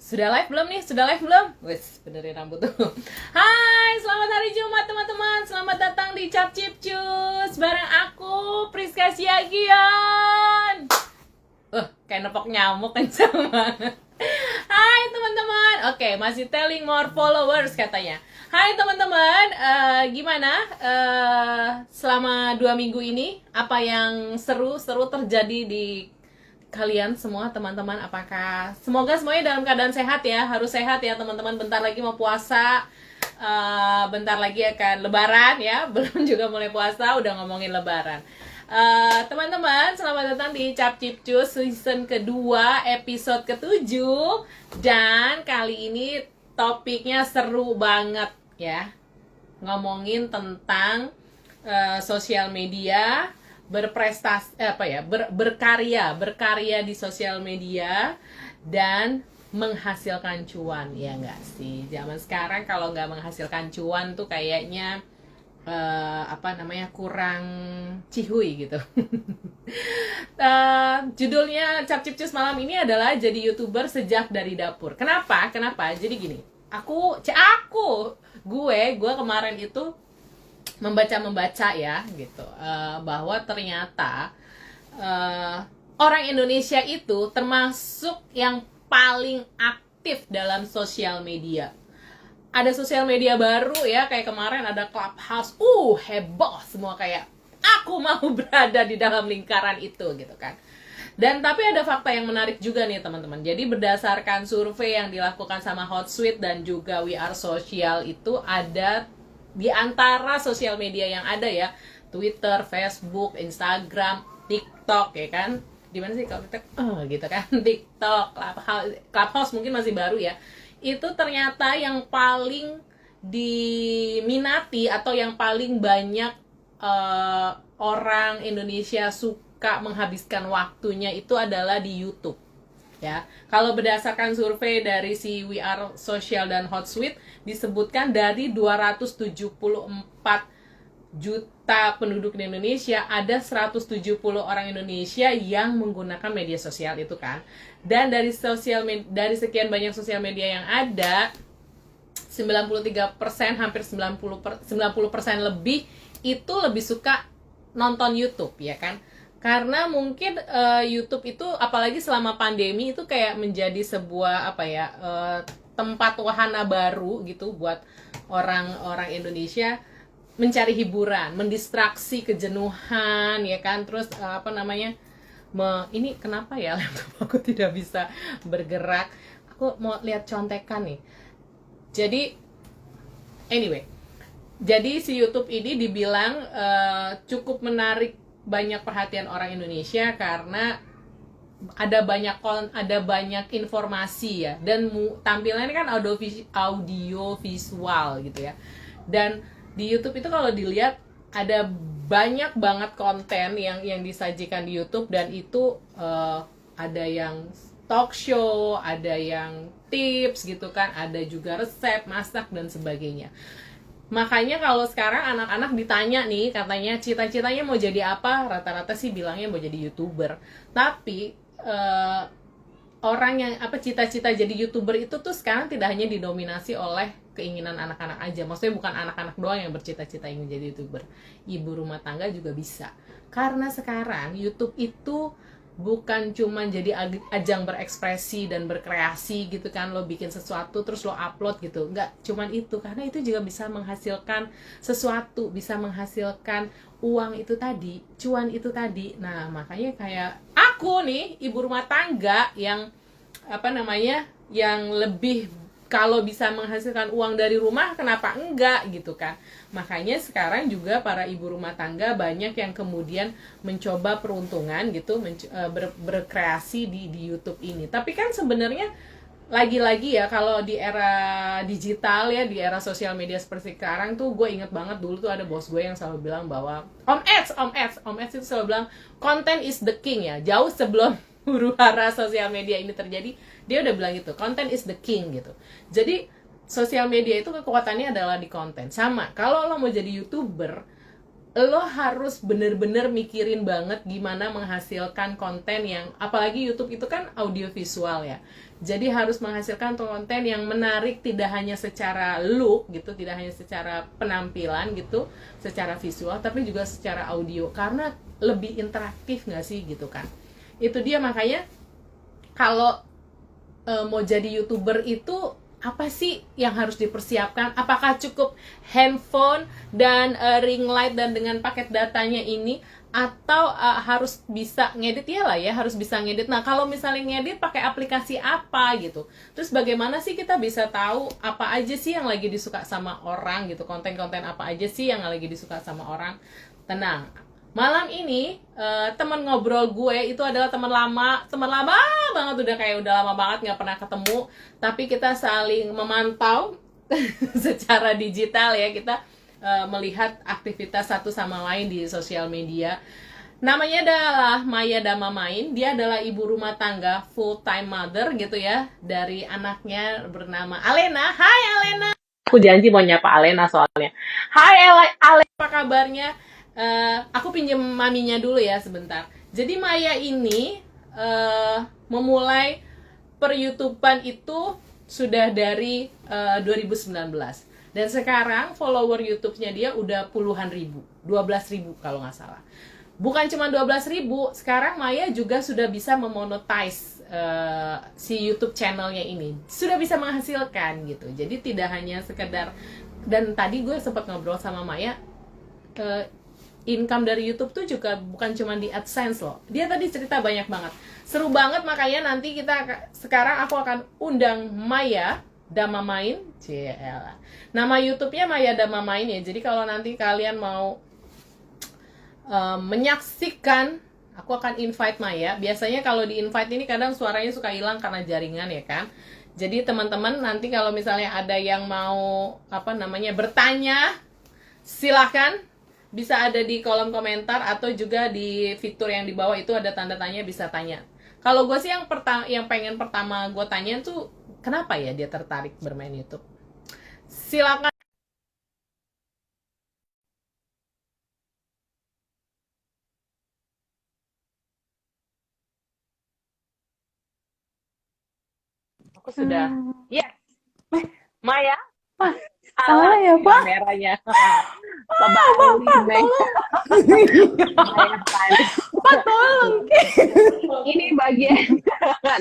Sudah live belum nih? Sudah live belum? Wes, benerin rambut tuh. Hai, selamat hari Jumat teman-teman. Selamat datang di Cap Cip Cus bareng aku, Priska Siagian. Kayak nepok nyamuk kencang banget. Hai teman-teman. Oke, masih telling more followers katanya. Hai teman-teman, gimana selama 2 minggu ini? Apa yang seru-seru terjadi di kalian semua teman-teman? Apakah semoga semuanya dalam keadaan sehat ya, harus sehat ya teman-teman. Bentar lagi mau puasa, bentar lagi akan lebaran ya. Belum juga mulai puasa udah ngomongin lebaran. Teman-teman, selamat datang di Cap Cip Cus season kedua, episode ke-7. Dan kali ini topiknya seru banget ya, ngomongin tentang sosial media, berprestasi berkarya di sosial media dan menghasilkan cuan. Ya nggak sih, zaman sekarang kalau nggak menghasilkan cuan tuh kayaknya kurang cihuy gitu. Judulnya Cap Cip Cus malam ini adalah jadi YouTuber sejak dari dapur. Kenapa? Jadi gini, gue kemarin itu membaca ya gitu, bahwa ternyata orang Indonesia itu termasuk yang paling aktif dalam sosial media. Ada sosial media baru ya, kayak kemarin ada Clubhouse, heboh semua, kayak aku mau berada di dalam lingkaran itu gitu kan. Dan tapi ada fakta yang menarik juga nih teman-teman. Jadi berdasarkan survei yang dilakukan sama Hotsuite dan juga We Are Social, itu ada di antara sosial media yang ada ya, Twitter, Facebook, Instagram, TikTok ya kan. Di mana sih kalau TikTok? Gitu kan. TikTok, Clubhouse mungkin masih baru ya. Itu ternyata yang paling diminati atau yang paling banyak orang Indonesia suka menghabiskan waktunya itu adalah di YouTube. Ya, kalau berdasarkan survei dari si We Are Social dan Hotsuite, disebutkan dari 274 juta penduduk di Indonesia, ada 170 orang Indonesia yang menggunakan media sosial itu kan. Dan dari sekian banyak sosial media yang ada, 93%, hampir 90% lebih itu lebih suka nonton YouTube ya kan. Karena mungkin YouTube itu apalagi selama pandemi itu kayak menjadi sebuah tempat wahana baru gitu buat orang-orang Indonesia mencari hiburan, mendistraksi kejenuhan ya kan. Terus ini kenapa ya laptop aku tidak bisa bergerak? Aku mau lihat contekan nih. Jadi anyway, jadi si YouTube ini dibilang cukup menarik banyak perhatian orang Indonesia karena ada banyak informasi ya, dan tampilannya kan audio visual gitu ya. Dan di YouTube itu kalau dilihat ada banyak banget konten yang disajikan di YouTube, dan itu ada yang talk show, ada yang tips gitu kan, ada juga resep masak dan sebagainya. Makanya kalau sekarang anak-anak ditanya nih, katanya cita-citanya mau jadi apa, rata-rata sih bilangnya mau jadi YouTuber. Tapi orang yang cita-cita jadi YouTuber itu tuh sekarang tidak hanya didominasi oleh keinginan anak-anak aja. Maksudnya bukan anak-anak doang yang bercita-cita ingin jadi YouTuber. Ibu rumah tangga juga bisa. Karena sekarang YouTube itu bukan cuma jadi ajang berekspresi dan berkreasi gitu kan, lo bikin sesuatu terus lo upload gitu, nggak cuman itu, karena itu juga bisa menghasilkan sesuatu, bisa menghasilkan uang itu tadi, cuan itu tadi. Nah makanya kayak aku nih, ibu rumah tangga yang yang lebih, kalau bisa menghasilkan uang dari rumah, kenapa enggak gitu kan. Makanya sekarang juga para ibu rumah tangga banyak yang kemudian mencoba peruntungan gitu, berkreasi di YouTube ini. Tapi kan sebenarnya lagi-lagi ya, kalau di era digital ya, di era sosial media seperti sekarang tuh, gue inget banget dulu tuh ada bos gue yang selalu bilang bahwa Om Eds itu selalu bilang content is the king ya. Jauh sebelum huru-hara sosial media ini terjadi, dia udah bilang gitu, content is the king gitu. Jadi sosial media itu kekuatannya adalah di konten. Sama, kalau lo mau jadi YouTuber, lo harus bener-bener mikirin banget gimana menghasilkan konten yang, apalagi YouTube itu kan audio visual ya, jadi harus menghasilkan konten yang menarik, tidak hanya secara look gitu, tidak hanya secara penampilan gitu, secara visual, tapi juga secara audio, karena lebih interaktif nggak sih gitu kan. Itu dia, makanya kalau mau jadi YouTuber itu apa sih yang harus dipersiapkan? Apakah cukup handphone dan ring light dan dengan paket datanya ini, atau harus bisa ngedit? Ya lah ya, harus bisa ngedit. Nah, kalau misalnya ngedit pakai aplikasi apa gitu. Terus bagaimana sih kita bisa tahu apa aja sih yang lagi disuka sama orang gitu, konten-konten apa aja sih yang lagi disuka sama orang. Tenang, malam ini teman ngobrol gue itu adalah teman lama banget, udah lama banget nggak pernah ketemu, tapi kita saling memantau secara digital ya, kita melihat aktivitas satu sama lain di sosial media. Namanya adalah Maya Damamain, dia adalah ibu rumah tangga full time mother gitu ya, dari anaknya bernama Alena. Hai Alena, aku janji mau nyapa Alena soalnya. Hai Alena, apa kabarnya? Aku pinjem maminya dulu ya sebentar. Jadi Maya ini memulai per YouTubean itu sudah dari 2019. Dan sekarang follower YouTube-nya dia udah puluhan ribu, 12.000 kalau nggak salah. Bukan cuma 12.000, sekarang Maya juga sudah bisa memonetize si YouTube channelnya ini. Sudah bisa menghasilkan gitu. Jadi tidak hanya sekedar, dan tadi gue sempat ngobrol sama Maya, income dari YouTube tuh juga bukan cuma di AdSense loh. Dia tadi cerita banyak banget. Seru banget, makanya nanti sekarang aku akan undang Maya Damamain. Nama YouTube-nya Maya Damamain ya. Jadi kalau nanti kalian mau menyaksikan, aku akan invite Maya. Biasanya kalau di invite ini kadang suaranya suka hilang karena jaringan ya kan. Jadi teman-teman nanti kalau misalnya ada yang mau bertanya, silakan. Bisa ada di kolom komentar atau juga di fitur yang di bawah itu ada tanda tanya, bisa tanya. Kalau gue sih yang pengen pertama gue tanya tuh, kenapa ya dia tertarik bermain YouTube? Silakan. Aku sudah. Yes. Maya. Salah ya, Pak? Kameranya. Pak, tolong. Ini bagian.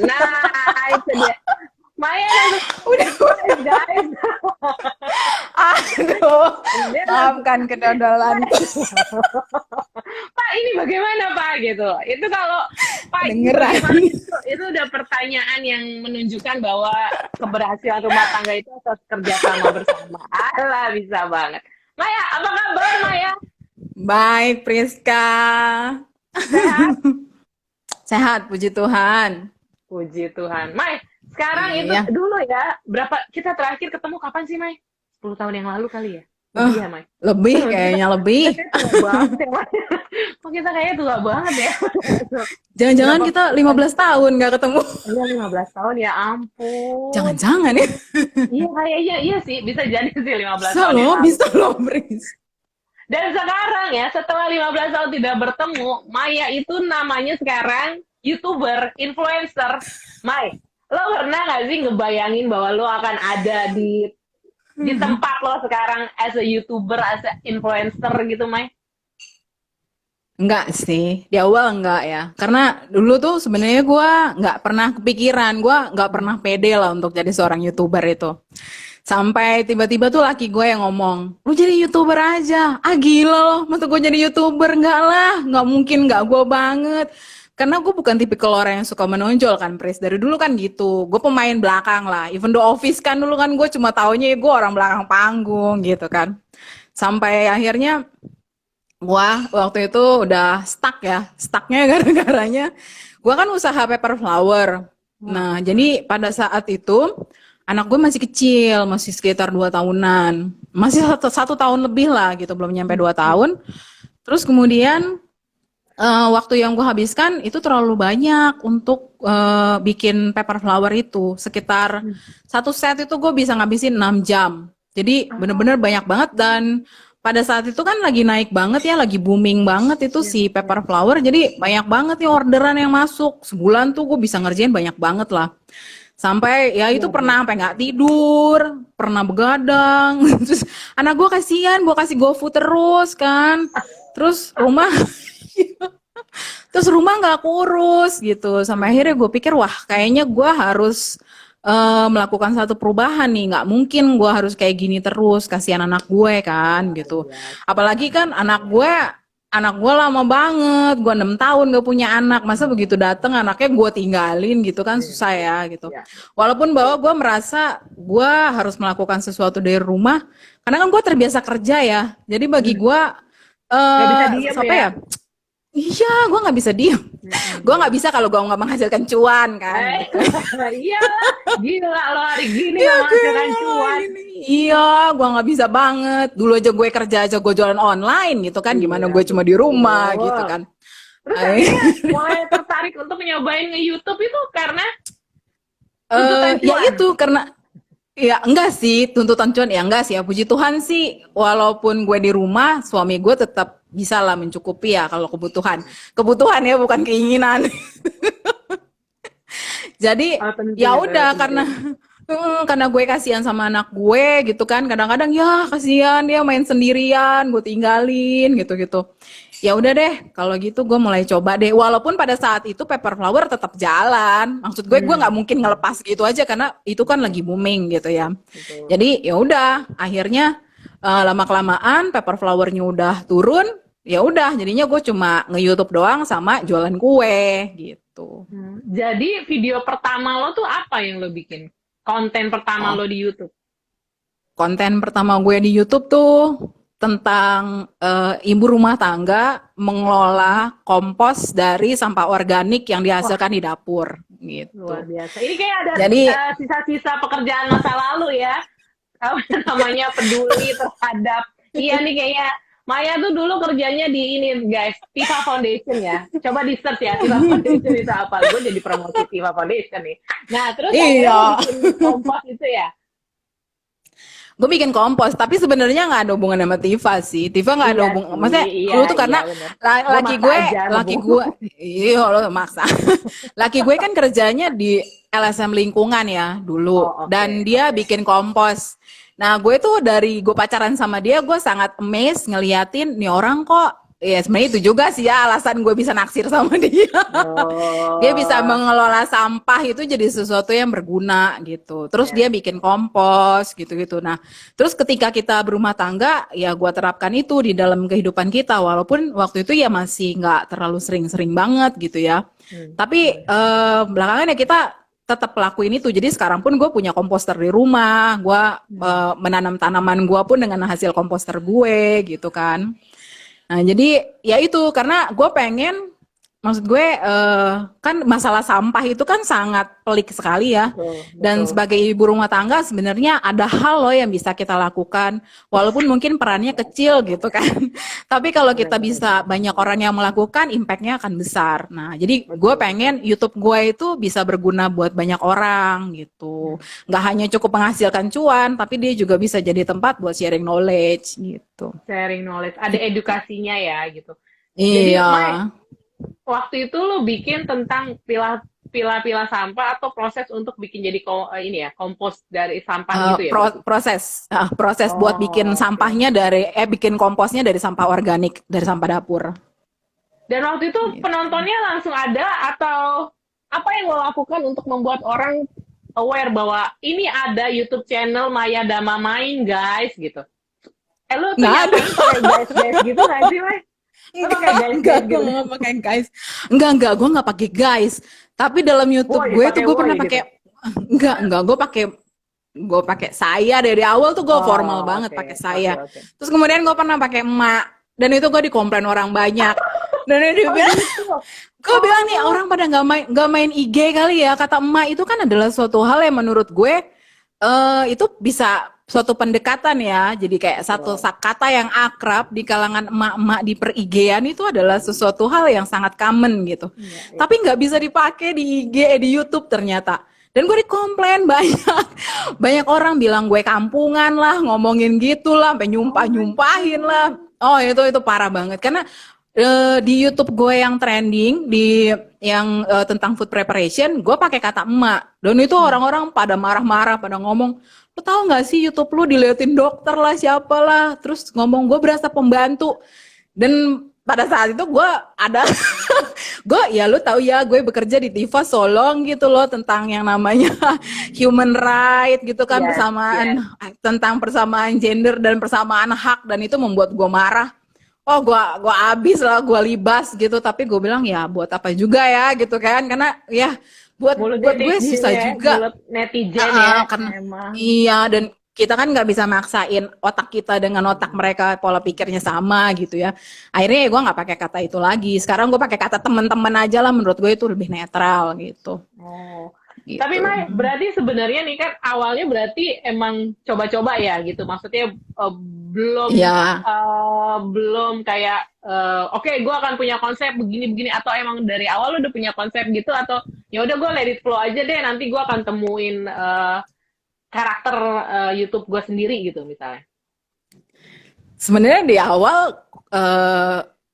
Nah, itu dia. Maya Udah, guys. aduh, maafkan kedodolan. Pak, ini bagaimana Pak gitu. Itu kalau Pak Dengeran. itu udah pertanyaan yang menunjukkan bahwa keberhasilan rumah tangga itu atas kerjasama bersama. Alah, bisa banget. Maya, apa kabar Maya? Baik, Priska. Sehat? Sehat, puji Tuhan. Puji Tuhan. Mai, sekarang itu Iya. dulu ya, berapa kita terakhir ketemu kapan sih, Mai? 10 tahun yang lalu kali ya? Lebih ya, Mai? Lebih, kayaknya lebih. Kita tua banget ya, Mai. Kok kita kayaknya tua banget ya? Jangan-jangan kita 15 tahun nggak ketemu. Iya, 15 tahun, ya ampun. Jangan-jangan ya. Iya, kayaknya iya sih, bisa jadi sih 15 Bisa tahun yang loh, lalu. bisa loh, Pris. Dan sekarang ya, setelah 15 tahun tidak bertemu, Maya itu namanya sekarang YouTuber, influencer. Mai, lo pernah nggak sih ngebayangin bahwa lo akan ada di tempat lo sekarang as a YouTuber, as a influencer gitu, Mai? Enggak sih, di awal enggak ya. Karena dulu tuh sebenarnya gue nggak pernah kepikiran, gue nggak pernah pede lah untuk jadi seorang YouTuber itu. Sampai tiba-tiba tuh laki gue yang ngomong, lu jadi YouTuber aja. Ah gila loh, masa gue jadi YouTuber? Enggak lah, nggak mungkin, nggak gue banget. Karena gue bukan tipikal orang yang suka menonjol kan, Pris. Dari dulu kan gitu, gue pemain belakang lah. Even The Office kan dulu kan gue cuma taunya gue orang belakang panggung gitu kan. Sampai akhirnya gua waktu itu udah stuck ya, stucknya gara-garanya gua kan usaha paper flower. Nah, jadi pada saat itu anak gue masih kecil, masih sekitar 2 tahunan, masih satu tahun lebih lah gitu, belum nyampe 2 tahun. Terus kemudian waktu yang gue habiskan itu terlalu banyak untuk bikin paper flower itu, sekitar satu set itu gue bisa ngabisin 6 jam. Jadi bener-bener banyak banget, dan pada saat itu kan lagi naik banget ya, lagi booming banget itu si paper flower. Jadi banyak banget nih orderan yang masuk. Sebulan tuh gue bisa ngerjain banyak banget lah. Sampai ya itu pernah sampai nggak tidur, pernah begadang. Terus anak gue kasihan, gue kasih GoFood terus kan. Terus rumah nggak kurus gitu. Sampai akhirnya gue pikir wah kayaknya gue harus melakukan satu perubahan nih. Nggak mungkin gue harus kayak gini terus. Kasihan anak gue kan gitu. Apalagi kan anak gue lama banget. Gue 6 tahun gak punya anak. Masa begitu dateng anaknya gue tinggalin gitu kan susah ya gitu. Walaupun bahwa gue merasa gue harus melakukan sesuatu dari rumah. Karena kan gue terbiasa kerja ya. Jadi bagi gue Nggak bisa diem apa ya. ya? Iya, gue nggak bisa diem. Gue nggak bisa kalau gue nggak menghasilkan cuan kan. Iya, gila lo hari gini nggak menghasilkan cuan. Iya, gue nggak bisa banget. Dulu aja gue kerja aja gue jualan online gitu kan. Gimana gue cuma di rumah gitu kan. Terus akhirnya mulai tertarik untuk nyobain nge-YouTube itu karena tuntutan ya cuan. itu karena ya enggak sih tuntutan cuan ya enggak sih ya puji Tuhan sih walaupun gue di rumah suami gue tetap bisa lah mencukupi ya kalau kebutuhan ya bukan keinginan. Jadi ya udah karena gue kasihan sama anak gue gitu kan kadang-kadang ya kasihan dia main sendirian gue tinggalin gitu-gitu. Ya udah deh kalau gitu gue mulai coba deh walaupun pada saat itu paper flower tetap jalan. Maksud gue nggak mungkin ngelepas gitu aja karena itu kan lagi booming gitu ya. Betul. Jadi ya udah akhirnya lama-kelamaan paper flowernya udah turun. Ya udah jadinya gue cuma nge-YouTube doang sama jualan kue gitu. Jadi video pertama lo tuh apa yang lo bikin? Konten pertama lo di YouTube? Konten pertama gue di YouTube tuh tentang ibu rumah tangga mengelola kompos dari sampah organik yang dihasilkan di dapur gitu. Luar biasa. Ini kayak ada Jadi sisa-sisa pekerjaan masa lalu ya. Apa namanya peduli terhadap. Iya nih kayaknya Maya tuh dulu kerjanya di ini guys, Tifa Foundation ya. Coba di search ya, Tifa Foundation itu apa. Gue jadi promosi Tifa Foundation nih. Nah terus iya. bikin kompos itu ya. Gue bikin kompos, tapi sebenarnya nggak ada hubungan sama Tifa sih. Tifa nggak ada hubungan. Maksudnya dulu tuh karena laki gue, iya lo maksa. Laki gue kan kerjanya di LSM lingkungan ya dulu, dan dia bikin kompos. Nah gue tuh dari gue pacaran sama dia, gue sangat amazed ngeliatin nih orang kok. Ya sebenarnya itu juga sih ya alasan gue bisa naksir sama dia. Dia bisa mengelola sampah itu jadi sesuatu yang berguna gitu. Terus dia bikin kompos gitu-gitu. Nah, terus ketika kita berumah tangga, ya gue terapkan itu di dalam kehidupan kita. Walaupun waktu itu ya masih nggak terlalu sering-sering banget gitu ya. Tapi belakangan ya kita tetap lakuin itu. Jadi sekarang pun gue punya komposter di rumah. Gue menanam tanaman gue pun dengan hasil komposter gue gitu kan. Nah jadi ya itu karena gue pengen, maksud gue kan masalah sampah itu kan sangat pelik sekali ya. Dan sebagai ibu rumah tangga sebenarnya ada hal loh yang bisa kita lakukan, walaupun mungkin perannya kecil gitu kan. Tapi kalau kita bisa banyak orang yang melakukan, impact-nya akan besar. Nah jadi gue pengen YouTube gue itu bisa berguna buat banyak orang gitu. Nggak hanya cukup menghasilkan cuan, tapi dia juga bisa jadi tempat buat sharing knowledge gitu. Sharing knowledge, ada edukasinya ya gitu. Iya. Jadi, waktu itu lo bikin tentang pilah sampah atau proses untuk bikin jadi ini ya kompos dari sampah gitu ya? Proses buat bikin sampahnya bikin komposnya dari sampah organik dari sampah dapur. Dan waktu itu penontonnya langsung ada atau apa yang lo lakukan untuk membuat orang aware bahwa ini ada YouTube channel Maya Dama Main guys gitu? Lo tuh nyatain pakai guys gitu nggak sih, May? Enggak, gue nggak pakai guys. Enggak, gue nggak pakai guys. Tapi dalam YouTube gue tuh gue pernah pakai, enggak, gue pakai saya dari awal tuh gue formal banget pakai saya. Terus kemudian gue pernah pakai emak, dan itu gue dikomplain orang banyak. Dan dia bilang, gue bilang nih orang pada nggak main IG kali ya. Kata emak itu kan adalah suatu hal yang menurut gue itu bisa suatu pendekatan ya, jadi kayak satu kata yang akrab di kalangan emak-emak di per-IG-an itu adalah sesuatu hal yang sangat common gitu. Tapi nggak bisa dipakai di IG, di YouTube ternyata. Dan gue dikomplain banyak. Banyak orang bilang gue kampungan lah, ngomongin gitu lah, sampai Oh my nyumpah-nyumpahin lah. God. Oh, itu parah banget. Karena di YouTube gue yang trending di yang tentang food preparation, gue pakai kata emak. Dan itu orang-orang pada marah-marah, pada ngomong, lu tahu nggak sih YouTube lu diliatin dokter lah, siapalah. Terus ngomong gue berasa pembantu. Dan pada saat itu gue ada gue ya lu tahu ya gue bekerja di Tiva Solong gitu loh tentang yang namanya human right gitu kan, Yes, persamaan yes. tentang persamaan gender dan persamaan hak, dan itu membuat gue marah. Oh, gua abis lah, gua libas gitu. Tapi gue bilang ya buat apa juga ya gitu kan, karena ya buat Mulut buat gue netizen susah ya, juga. mulut netizen ya, Karena emang. iya, dan kita kan nggak bisa maksain otak kita dengan otak mereka, pola pikirnya sama gitu ya. Akhirnya ya gue nggak pakai kata itu lagi. Sekarang gue pakai kata teman-teman aja lah, menurut gue itu lebih netral gitu. Oh. Tapi Gitu. Mai, berarti sebenarnya nih kan awalnya berarti emang coba-coba ya gitu. Maksudnya belum Ya, belum kayak oke gue akan punya konsep begini-begini, atau emang dari awal lu udah punya konsep gitu, atau ya udah gue let it flow aja deh, nanti gue akan temuin karakter YouTube gue sendiri gitu misalnya. sebenarnya di awal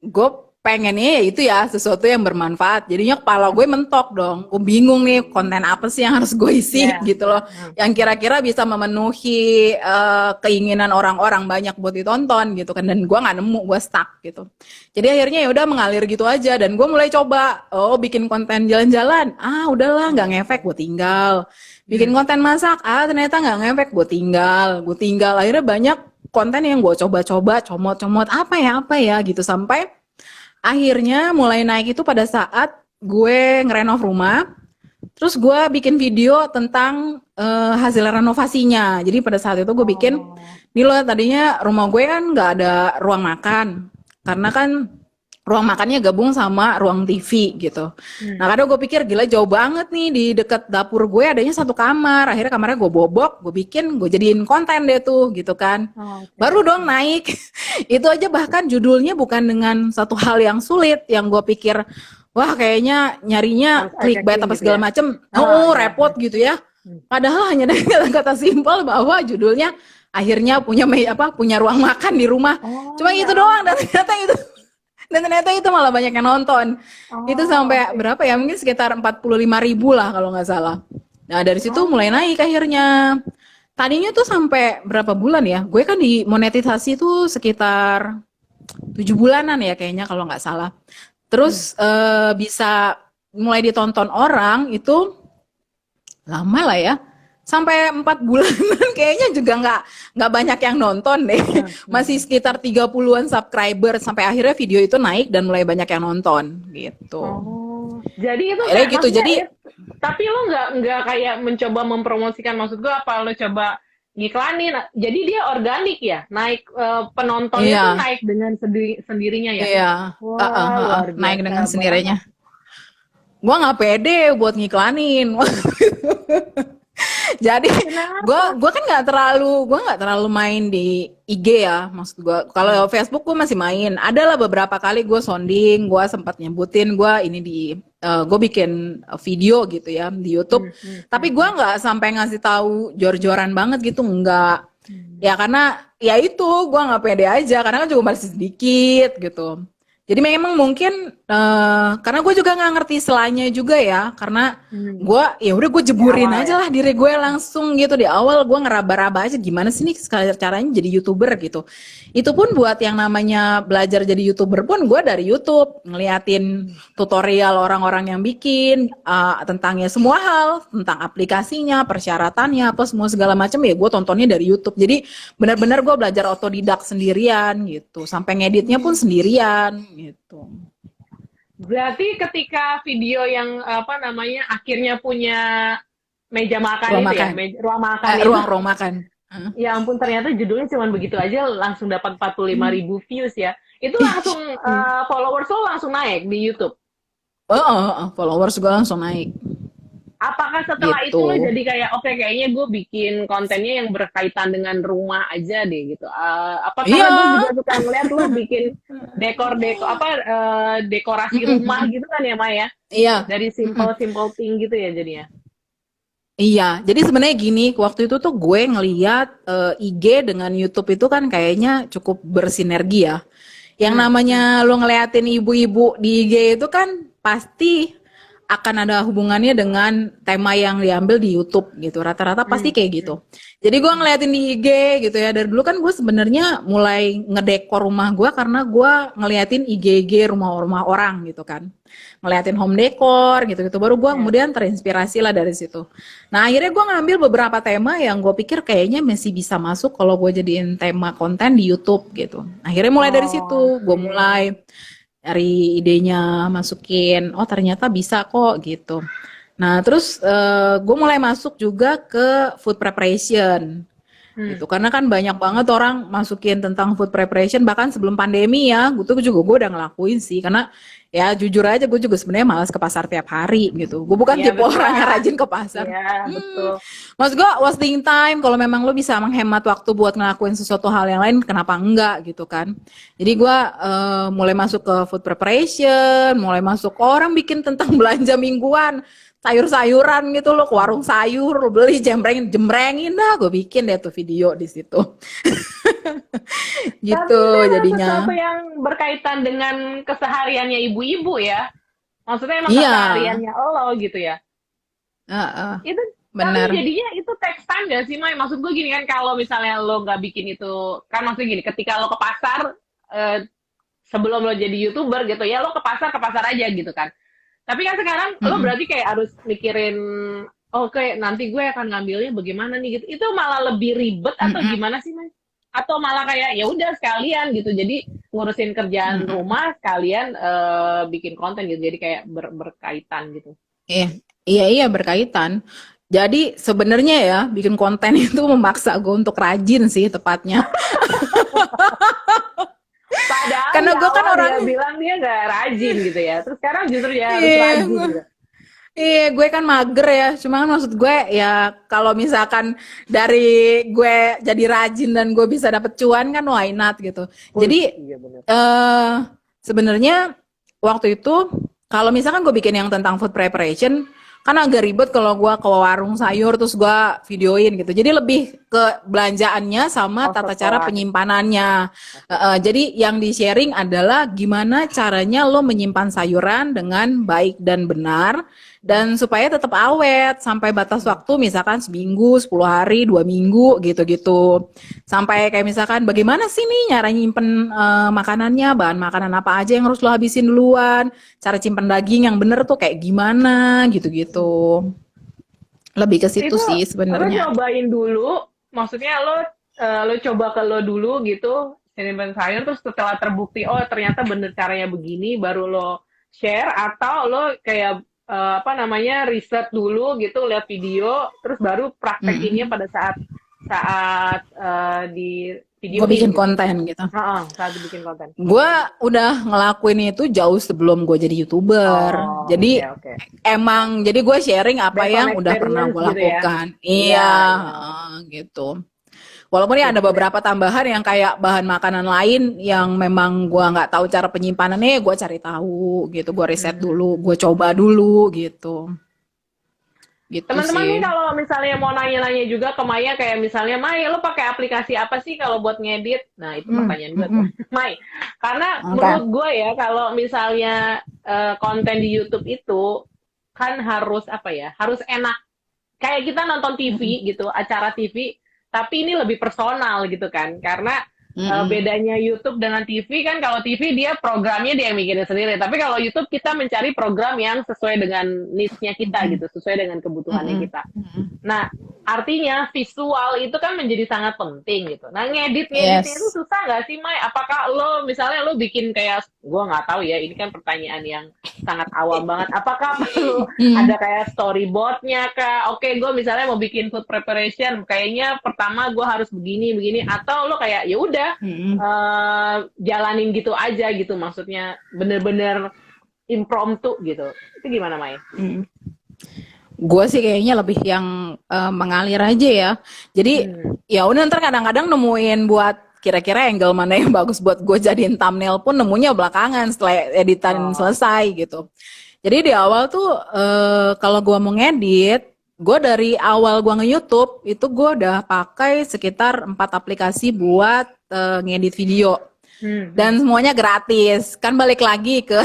gue pengennya ya itu ya sesuatu yang bermanfaat. Jadinya kepala gue mentok dong. Gue bingung nih konten apa sih yang harus gue isi Ya. gitu loh. Yang kira-kira bisa memenuhi keinginan orang-orang banyak buat ditonton gitu kan. Dan gue nggak nemu, gue stuck gitu. Jadi akhirnya ya udah mengalir gitu aja. Dan gue mulai coba, oh bikin konten jalan-jalan. Ah udahlah nggak ngefek, gue tinggal. Bikin konten masak, ah ternyata nggak ngefek, gue tinggal. Gue tinggal. Akhirnya banyak konten yang gue coba-coba, comot-comot apa ya gitu, sampai akhirnya mulai naik itu pada saat gue ngerenov rumah. Terus gue bikin video tentang hasil renovasinya. Jadi pada saat itu gue bikin, Oh. nih loh tadinya rumah gue kan nggak ada ruang makan. Karena kan ruang makannya gabung sama ruang TV gitu. Nah kadang gue pikir gila jauh banget nih, di dekat dapur gue adanya satu kamar. Akhirnya kamarnya gue bobok, gue bikin, gue jadiin konten deh tuh gitu kan. Baru Oke. dong naik. Itu aja bahkan judulnya bukan dengan satu hal yang sulit, yang gue pikir wah kayaknya nyarinya Harus clickbait eye-catching apa gitu segala ya. macem, Ah, oh iya. repot gitu ya. Padahal hanya dari kata-kata simpel bahwa judulnya akhirnya punya ruang makan di rumah. Oh Cuma ya itu doang, dan ampun. ternyata itu malah banyak yang nonton. Itu Oh, sampai oke. berapa ya? Mungkin sekitar 45.000 lah kalau nggak salah. Nah dari situ mulai Oh, naik akhirnya. Tadinya tuh sampai berapa bulan ya? Gue kan di monetisasi tuh sekitar 7 bulanan ya kayaknya kalau nggak salah. Terus bisa mulai ditonton orang itu lama lah ya. Sampai 4 bulanan kayaknya juga nggak banyak yang nonton deh. Masih sekitar 30-an subscriber sampai akhirnya video itu naik dan mulai banyak yang nonton gitu. oh. Jadi itu Akhirnya kayak gitu. maksudnya Jadi tapi lo nggak kayak mencoba mempromosikan, maksud gue apa lo coba ngiklanin? Jadi dia organik ya, naik penontonnya tuh iya, naik dengan sendirinya ya. iya, Wah, luar naik biasa dengan banget. sendirinya. Gua nggak pede buat ngiklanin. Jadi Kenapa? gue kan nggak terlalu main di IG ya, maksud gue kalau Facebook gue masih main, ada lah beberapa kali gue sounding, gue sempat nyebutin gue ini gue bikin video gitu ya di YouTube, tapi gue nggak sampai ngasih tahu jor-joran banget gitu, nggak ya, karena ya itu gue nggak pede aja karena kan juga masih sedikit gitu. Jadi memang mungkin karena gue juga nggak ngerti selanya juga ya, karena gue ya udah gue Di jeburin awal ya. aja lah diri gue langsung gitu di awal, gue ngeraba-raba aja gimana sih nih caranya jadi YouTuber gitu. Itu pun buat yang namanya belajar jadi YouTuber pun gue dari YouTube ngeliatin tutorial orang-orang yang bikin tentang ya semua hal, tentang aplikasinya, persyaratannya, apa semua segala macam ya gue tontonnya dari YouTube. Jadi benar-benar gue belajar otodidak sendirian gitu, sampai ngeditnya pun sendirian gitu. Berarti ketika video yang apa namanya akhirnya punya meja makan Ruang itu ya, makan, ruang makan itu, ruang makan. ya ampun ternyata judulnya cuma begitu aja langsung dapat 45.000 views ya. Itu langsung followers lo langsung naik di YouTube. Followers gue langsung naik Apakah setelah itu lo gitu. jadi kayak oke kayaknya gue bikin kontennya yang berkaitan dengan rumah aja deh gitu. Apa karena Iya, gue juga suka ngeliat lo bikin dekor-dekor apa dekorasi rumah gitu kan ya Maya? iya. Dari simple simple thing gitu ya jadinya. Iya, jadi sebenarnya gini, waktu itu tuh gue ngeliat IG dengan YouTube itu kan kayaknya cukup bersinergi ya. Yang Hmm. namanya lo ngeliatin ibu-ibu di IG itu kan pasti akan ada hubungannya dengan tema yang diambil di YouTube gitu. Rata-rata pasti Hmm. kayak gitu. Jadi gue Hmm. ngeliatin di IG gitu ya. Dari dulu kan gue sebenarnya mulai ngedekor rumah gue karena gue ngeliatin IG-IG rumah-rumah orang gitu kan. Ngeliatin home decor gitu-gitu. Baru gue Ya. kemudian terinspirasi lah dari situ. Nah akhirnya gue ngambil beberapa tema yang gue pikir kayaknya masih bisa masuk kalau gue jadiin tema konten di YouTube gitu. Akhirnya mulai dari Oh, situ, gue oke. mulai dari idenya masukin, oh ternyata bisa kok gitu. Nah terus gue mulai masuk juga ke food preparation Hmm. gitu karena kan banyak banget orang masukin tentang food preparation bahkan sebelum pandemi ya gue udah ngelakuin sih karena ya jujur aja gue juga sebenarnya malas ke pasar tiap hari gitu gue bukan Iya tipe betul orang yang lah. rajin ke pasar. Iya betul. Maksud gue wasting time kalau memang lo bisa menghemat waktu buat ngelakuin sesuatu hal yang lain kenapa enggak gitu kan. Jadi gue mulai masuk ke food preparation, mulai masuk orang bikin tentang belanja mingguan, sayur-sayuran gitu lo ke warung sayur lo beli jembrengin dah gue bikin deh tuh video di situ. Tapi Gitu itu emang sesuatu jadinya. yang berkaitan dengan kesehariannya ibu-ibu ya. Maksudnya emang Iya, kesehariannya lo gitu ya. heeh, Itu tapi bener. jadinya itu text time gak sih, Mai? Maksud gue gini kan, kalau misalnya lo nggak bikin itu, kan maksudnya gini, ketika lo ke pasar, eh, sebelum lo jadi YouTuber gitu ya, lo ke pasar aja gitu kan. Tapi kan sekarang lo Mm-mm. berarti kayak harus mikirin, oke nanti gue akan ngambilnya bagaimana nih gitu. Itu malah lebih ribet atau Mm-mm. gimana sih, Mai? Atau malah kayak ya udah sekalian gitu. Jadi ngurusin kerjaan Mm-mm. rumah sekalian bikin konten gitu. Jadi kayak berkaitan gitu. Iya, iya, iya berkaitan. Jadi sebenarnya ya bikin konten itu memaksa gue untuk rajin sih tepatnya. Padahal di Karena gue kan awal dia orangnya, bilang dia nggak rajin gitu ya. Terus sekarang justru dia harus iya, rajin gitu. gue kan mager ya. Cuma kan maksud gue ya kalau misalkan dari gue jadi rajin dan gue bisa dapet cuan kan why not gitu. Wih, Jadi iya bener. eh sebenarnya waktu itu kalau misalkan gue bikin yang tentang food preparation kan agak ribet kalau gue ke warung sayur terus gue videoin gitu. Jadi lebih ke belanjaannya sama Oh tata cara setelah. penyimpanannya. Oke. Jadi yang di sharing adalah gimana caranya lo menyimpan sayuran dengan baik dan benar dan supaya tetap awet sampai batas Hmm. waktu misalkan seminggu, 10 hari, 2 minggu gitu-gitu. Sampai kayak misalkan bagaimana sih nih cara nyimpen makanannya, bahan makanan apa aja yang harus lo habisin duluan, cara simpen daging yang bener tuh kayak gimana gitu-gitu. Lebih ke situ Itu sih lo sebenarnya. cobain dulu, maksudnya lo coba ke lo dulu gitu, simpen sayur terus setelah terbukti oh ternyata bener caranya begini baru lo share atau lo kayak apa namanya riset dulu gitu, lihat video terus baru praktekinnya Mm-mm. pada saat saat di Gue videoin bikin gitu. konten gitu. Heeh, saat dibikin konten. Gue udah ngelakuin itu jauh sebelum gue jadi YouTuber. Oh, oke Jadi oke. emang jadi gue sharing apa Based on yang udah pernah experience gue gitu ya. lakukan. Iya, Iya, iya. gitu. Walaupun ya Sip, ada sip. beberapa tambahan yang kayak bahan makanan lain yang memang gue nggak tahu cara penyimpanannya, gue cari tahu gitu. Gue riset Mhm. dulu, gue coba dulu gitu. Gitu Teman-teman sih. nih kalau misalnya mau nanya-nanya juga ke Maya kayak misalnya, Mai, lo pakai aplikasi apa sih kalau buat ngedit? Nah, itu Hmm, pertanyaan gue tuh. hmm, Mai, karena oke. menurut gue ya kalau misalnya konten di YouTube itu kan harus apa ya? Harus enak. Kayak kita nonton Hmm, TV gitu, acara TV, tapi ini lebih personal gitu kan. Karena hmm, bedanya YouTube dengan TV kan kalau TV dia programnya dia yang mikirin sendiri. Tapi kalau YouTube kita mencari program yang sesuai dengan niche-nya kita hmm, gitu, sesuai dengan kebutuhannya hmm, kita. hmm. Nah, artinya visual itu kan menjadi sangat penting gitu. Nah, ngeditnya itu Yes. susah nggak sih, Mai? Apakah lo misalnya lo bikin kayak, gue nggak tahu ya, ini kan pertanyaan yang sangat awam banget. Apakah perlu Hmm, ada kayak storyboardnya kah? Oke, gue misalnya mau bikin food preparation, kayaknya pertama gue harus begini begini, atau lo kayak ya udah hmm, jalanin gitu aja gitu, maksudnya bener-bener impromptu gitu. Itu gimana, Mai? hmm. Gue sih kayaknya lebih yang mengalir aja ya. Jadi Hmm. ya udah ntar kadang-kadang nemuin buat kira-kira angle mana yang bagus buat gue jadiin thumbnail pun nemunya belakangan setelah editan Oh. selesai gitu. Jadi di awal tuh kalau gue mau ngedit gue dari awal gue nge-YouTube itu gue udah pakai sekitar 4 aplikasi buat ngedit video. Dan semuanya gratis. Kan balik lagi ke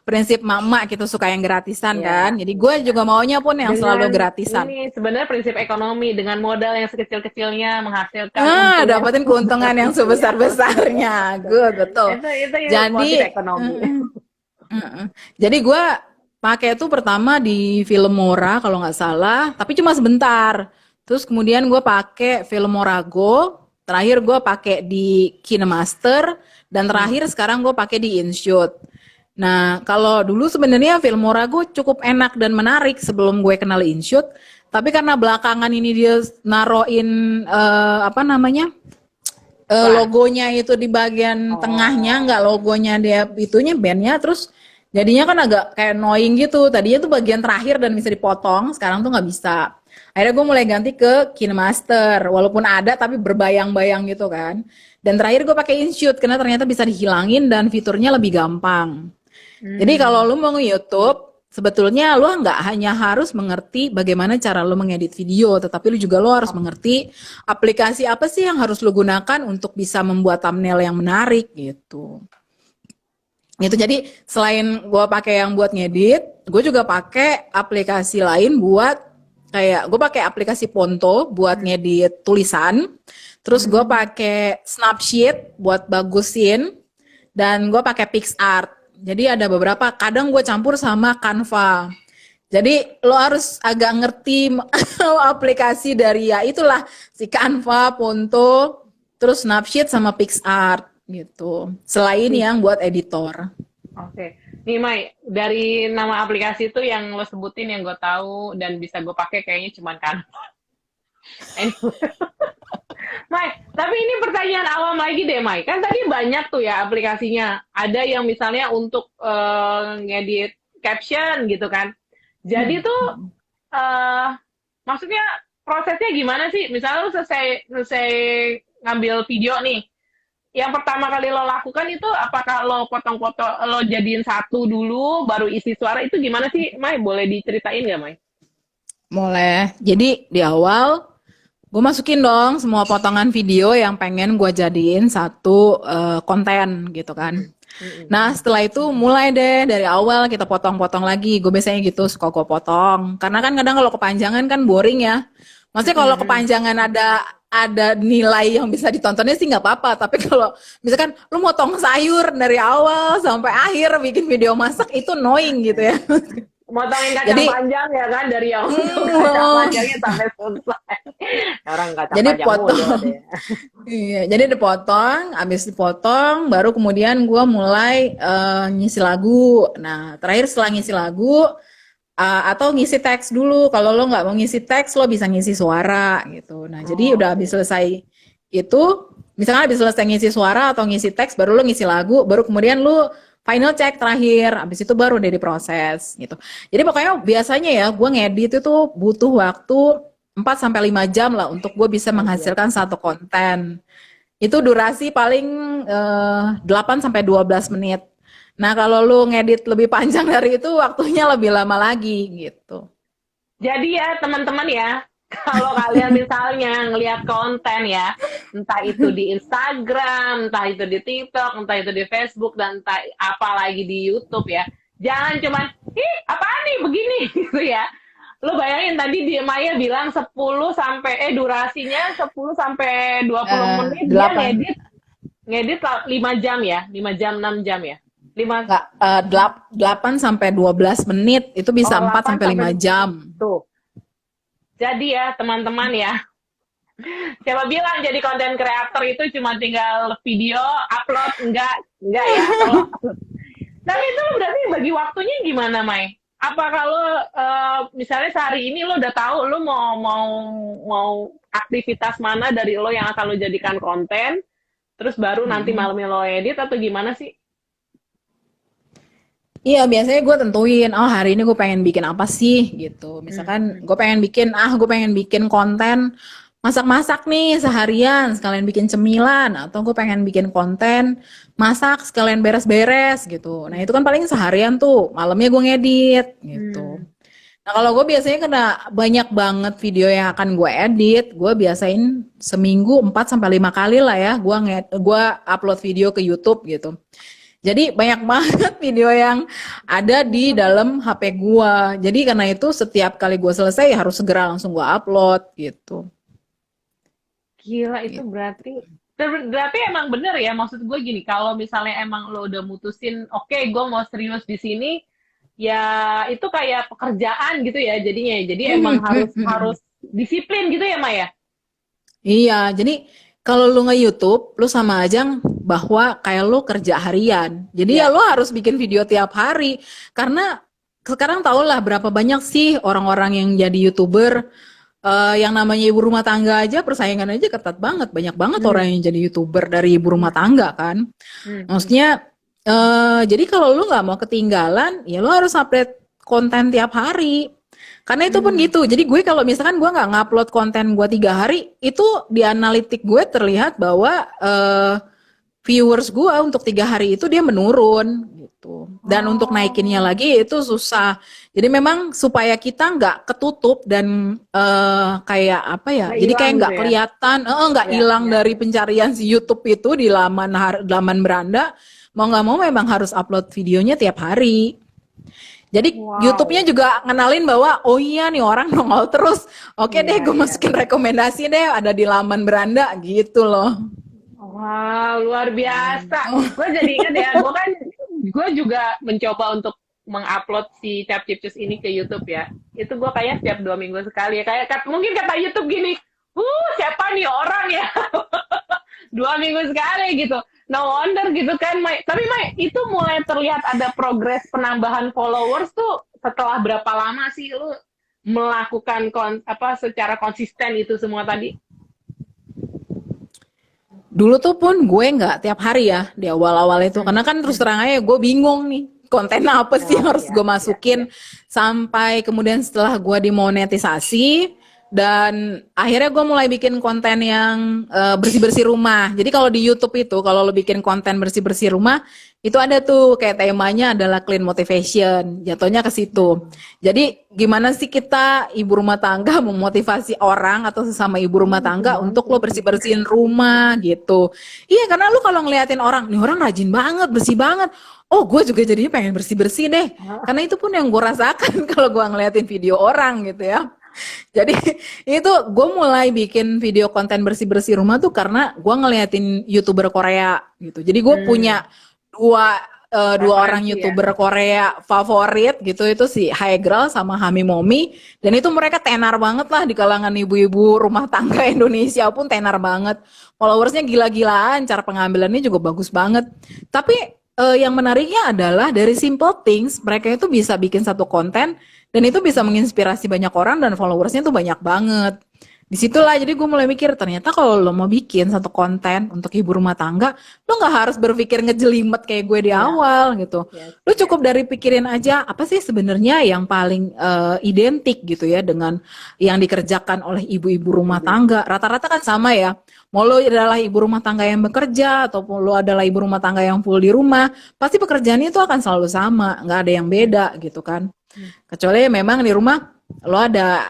prinsip mama gitu, suka yang gratisan Ya, kan. Jadi gue juga maunya pun yang selalu dengan gratisan. ini sebenarnya prinsip ekonomi dengan modal yang sekecil-kecilnya menghasilkan untung yang Dapatin keuntungan yang sebesar-besarnya. Good, betul. itu Jadi, positif ekonomi. jadi gue pakai itu pertama di Filmora kalau nggak salah, tapi cuma sebentar. Terus kemudian gue pakai Filmora Go, terakhir gue pakai di KineMaster, dan terakhir sekarang gue pakai di InShoot. Nah, kalau dulu sebenarnya Filmora Go cukup enak dan menarik sebelum gue kenal InShoot, tapi karena belakangan ini dia naruhin apa namanya? Logonya itu di bagian tengahnya, nggak logonya dia itunya bandnya, terus jadinya kan agak kayak annoying gitu. Tadinya tuh bagian terakhir dan bisa dipotong, sekarang tuh nggak bisa. Akhirnya gue mulai ganti ke KineMaster, walaupun ada tapi berbayang-bayang gitu kan. Dan terakhir gue pakai InShoot karena ternyata bisa dihilangin dan fiturnya lebih gampang. Jadi kalau lu mau nge-YouTube, sebetulnya lu nggak hanya harus mengerti bagaimana cara lu mengedit video, tetapi lu juga lu harus mengerti aplikasi apa sih yang harus lu gunakan untuk bisa membuat thumbnail yang menarik gitu. Gitu. Jadi selain gua pakai yang buat ngedit, gue juga pakai aplikasi lain buat kayak gue pakai aplikasi Ponto buat ngedit tulisan. Terus gue pakai Snapseed buat bagusin dan gue pakai PixArt. Jadi ada beberapa, kadang gue campur sama Canva. Jadi lo harus agak ngerti aplikasi dari ya itulah si Canva, Ponto, terus Snapseed sama PixArt gitu. Selain yang buat editor. Oke. Nih Mai, dari nama aplikasi itu yang lo sebutin yang gue tahu dan bisa gue pakai kayaknya cuma Canva. Mai, tapi ini pertanyaan awam lagi deh, Mai. Kan tadi banyak tuh ya aplikasinya. Ada yang misalnya untuk ngedit caption gitu kan. Jadi tuh maksudnya prosesnya gimana sih? Misalnya lo selesai ngambil video nih. Yang pertama kali lo lakukan itu apakah lo potong-potong, lo jadiin satu dulu, baru isi suara, itu gimana sih, Mai? Boleh diceritain nggak, Mai? Boleh. Jadi di awal gue masukin dong semua potongan video yang pengen gue jadiin satu konten gitu kan. Nah setelah itu mulai deh dari awal kita potong-potong lagi. Gue biasanya gitu suka gue potong. Karena kan kadang kalau kepanjangan kan boring ya. Maksudnya kalau kepanjangan ada nilai yang bisa ditontonnya sih nggak apa-apa. Tapi kalau misalkan lu motong sayur dari awal sampai akhir bikin video masak itu annoying gitu ya. Motongin kacang Jadi panjang ya kan dari yang kacang panjangnya sampai selesai. Orang kacang jadi panjang potong. mulu deh. Iya, jadi dipotong, habis dipotong, baru kemudian gue mulai ngisi lagu. Nah, terakhir setelah ngisi lagu, atau ngisi teks dulu. Kalau lo nggak mau ngisi teks, lo bisa ngisi suara gitu. Nah, jadi udah habis selesai itu, misalnya habis selesai ngisi suara atau ngisi teks, baru lo ngisi lagu, baru kemudian lo final check terakhir, habis itu baru udah diproses gitu. Jadi pokoknya biasanya ya, gue ngedit itu butuh waktu 4 sampai 5 jam lah untuk gue bisa menghasilkan satu konten. Itu durasi paling 8 sampai 12 menit. Nah, kalau lu ngedit lebih panjang dari itu, waktunya lebih lama lagi gitu. Jadi ya teman-teman ya, kalau kalian misalnya ngelihat konten ya, entah itu di Instagram, entah itu di TikTok, entah itu di Facebook, dan entah apa lagi di YouTube ya, jangan cuman, ih apaan nih begini gitu ya. Lo bayangin tadi Maya bilang 10 sampai durasinya 10 sampai 20 menit dia 8. ngedit 5 jam ya, 5 jam 6 jam ya. 5 Enggak, 8 sampai 12 menit itu bisa 4 sampai 5 jam. Tuh. Jadi ya teman-teman ya, siapa bilang jadi konten kreator itu cuma tinggal video, upload, enggak ya. Tapi itu berarti bagi waktunya gimana, Mai? Apa kalau misalnya sehari ini lo udah tahu lo mau aktivitas mana dari lo yang akan lo jadikan konten, terus baru nanti malamnya lo edit atau gimana sih? Iya, biasanya gue tentuin, oh hari ini gue pengen bikin apa sih gitu. Misalkan gue pengen bikin konten masak-masak nih seharian, sekalian bikin cemilan, atau gue pengen bikin konten masak sekalian beres-beres gitu. Nah itu kan paling seharian tuh, malamnya gue ngedit gitu. Nah, kalau gue biasanya kena banyak banget video yang akan gue edit, gue biasain seminggu 4 sampai 5 kali lah ya, gue upload video ke YouTube gitu. Jadi banyak banget video yang ada di dalam HP gue. Jadi karena itu setiap kali gue selesai harus segera langsung gue upload gitu. Gila itu Gitu. berarti emang bener ya, maksud gue gini, kalau misalnya emang lo udah mutusin oke gue mau serius di sini, ya itu kayak pekerjaan gitu ya jadinya ya. Jadi emang harus harus disiplin gitu ya Maya. Iya, jadi kalau lu nge-YouTube, lu sama aja bahwa kayak lu kerja harian. Jadi ya Ya. lu harus bikin video tiap hari. Karena sekarang tau lah berapa banyak sih orang-orang yang jadi YouTuber, yang namanya ibu rumah tangga aja, persaingan aja ketat banget. Banyak banget Hmm, orang yang jadi YouTuber dari ibu rumah tangga kan. hmm. Maksudnya, jadi kalau lu nggak mau ketinggalan, ya lu harus update konten tiap hari. Karena itu pun Hmm. gitu. Jadi gue kalau misalkan gue nggak ngupload konten gue 3 hari, itu di analitik gue terlihat bahwa viewers gue untuk 3 hari itu dia menurun gitu. Dan untuk naikinnya Oh, lagi itu susah. Jadi memang supaya kita nggak ketutup dan kayak apa ya? nggak Jadi hilang kayak gitu nggak ya. kelihatan, nggak Ya, hilang ya. dari pencarian si YouTube itu di laman beranda. Mau nggak mau memang harus upload videonya tiap hari. Jadi YouTube-nya Wow. juga ngenalin bahwa oh iya nih orang nongol terus. Oke deh, Iya, gue iya. masukin rekomendasi deh ada di laman beranda gitu loh. Wow, luar biasa. Oh, Gue jadi ingat ya, gue juga mencoba untuk mengupload si Cap Cipcus ini ke YouTube ya. Itu gue kayak setiap 2 minggu sekali ya. Kayak mungkin kata YouTube gini, siapa nih orang ya? 2 minggu sekali gitu. No wonder gitu kan, Mai. Tapi Mai, itu mulai terlihat ada progres penambahan followers tuh setelah berapa lama sih lu melakukan secara konsisten itu semua tadi? dulu tuh pun gue nggak tiap hari ya di awal-awal itu. Hmm, Karena kan terus hmm. terang aja gue bingung nih konten apa sih yang Oh harus ya, gue ya, ya. masukin. Sampai kemudian setelah gue dimonetisasi dan akhirnya gue mulai bikin konten yang bersih-bersih rumah. Jadi kalau di YouTube itu kalau lo bikin konten bersih-bersih rumah itu ada tuh kayak temanya adalah clean motivation. Jatuhnya ke situ. Jadi gimana sih kita ibu rumah tangga memotivasi orang atau sesama ibu rumah Oh, betul tangga banget untuk lo tuh. bersih-bersihin rumah gitu. Iya, karena lu kalau ngeliatin orang, nih orang rajin banget, bersih banget. Oh, gue juga jadinya pengen bersih-bersih deh. Karena itu pun yang gue rasakan kalau gue ngeliatin video orang gitu ya. Jadi itu gue mulai bikin video konten bersih-bersih rumah tuh karena gue ngeliatin YouTuber Korea gitu. Jadi gue punya Hmm, dua dua orang referensi ya. YouTuber Korea favorit gitu, itu si Haegrel sama Hami Momi, dan itu mereka tenar banget lah di kalangan ibu-ibu rumah tangga Indonesia pun tenar banget. Followersnya gila-gilaan, cara pengambilannya juga bagus banget. Tapi yang menariknya adalah dari simple things mereka itu bisa bikin satu konten dan itu bisa menginspirasi banyak orang dan followersnya tuh banyak banget. Disitulah jadi gue mulai mikir ternyata kalau lo mau bikin satu konten untuk ibu rumah tangga, lo nggak harus berpikir ngejelimet kayak gue di Ya, awal gitu. yes, Lo yes. cukup dari pikirin aja apa sih sebenarnya yang paling identik gitu ya dengan yang dikerjakan oleh ibu-ibu rumah Ibu-ibu. tangga. Rata-rata kan sama ya. Mau lo adalah ibu rumah tangga yang bekerja ataupun lo adalah ibu rumah tangga yang full di rumah, pasti pekerjaannya itu akan selalu sama, nggak ada yang Hmm, beda gitu kan. hmm. Kecuali memang di rumah lo ada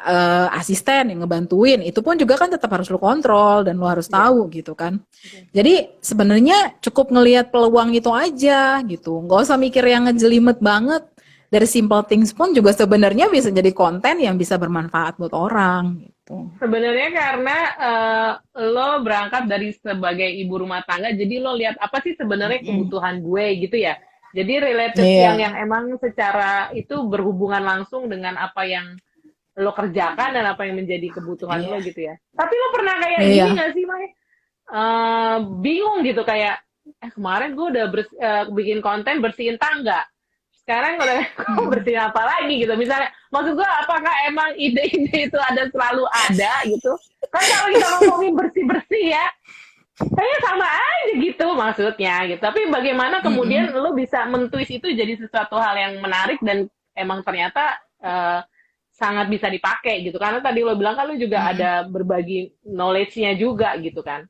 asisten yang ngebantuin, itu pun juga kan tetap harus lo kontrol dan lo harus Ya, tahu gitu kan. oke. Jadi sebenarnya cukup ngelihat peluang itu aja gitu, nggak usah mikir yang ngejelimet banget. Dari simple things pun juga sebenarnya bisa jadi konten yang bisa bermanfaat buat orang gitu. Sebenarnya karena lo berangkat dari sebagai ibu rumah tangga, jadi lo lihat apa sih sebenarnya kebutuhan gue gitu ya. Jadi related yang Iya, yang emang secara itu berhubungan langsung dengan apa yang lo kerjakan dan apa yang menjadi kebutuhan lo iya, gitu ya. Tapi lo pernah kayak gini iya. nggak sih, Mai? Bingung gitu kayak, kemarin gue udah bikin konten bersihin tangga. Sekarang udah bersihin apa lagi gitu. Misalnya, maksud gue apakah emang ide-ide itu ada selalu ada gitu? Kan kalau kita ngomongin bersih-bersih ya, kayaknya sama aja gitu maksudnya gitu. Tapi bagaimana kemudian lo bisa mentwist itu jadi sesuatu hal yang menarik dan emang ternyata sangat bisa dipakai gitu. Karena tadi lo bilang kan lo juga ada berbagi knowledge-nya juga gitu kan.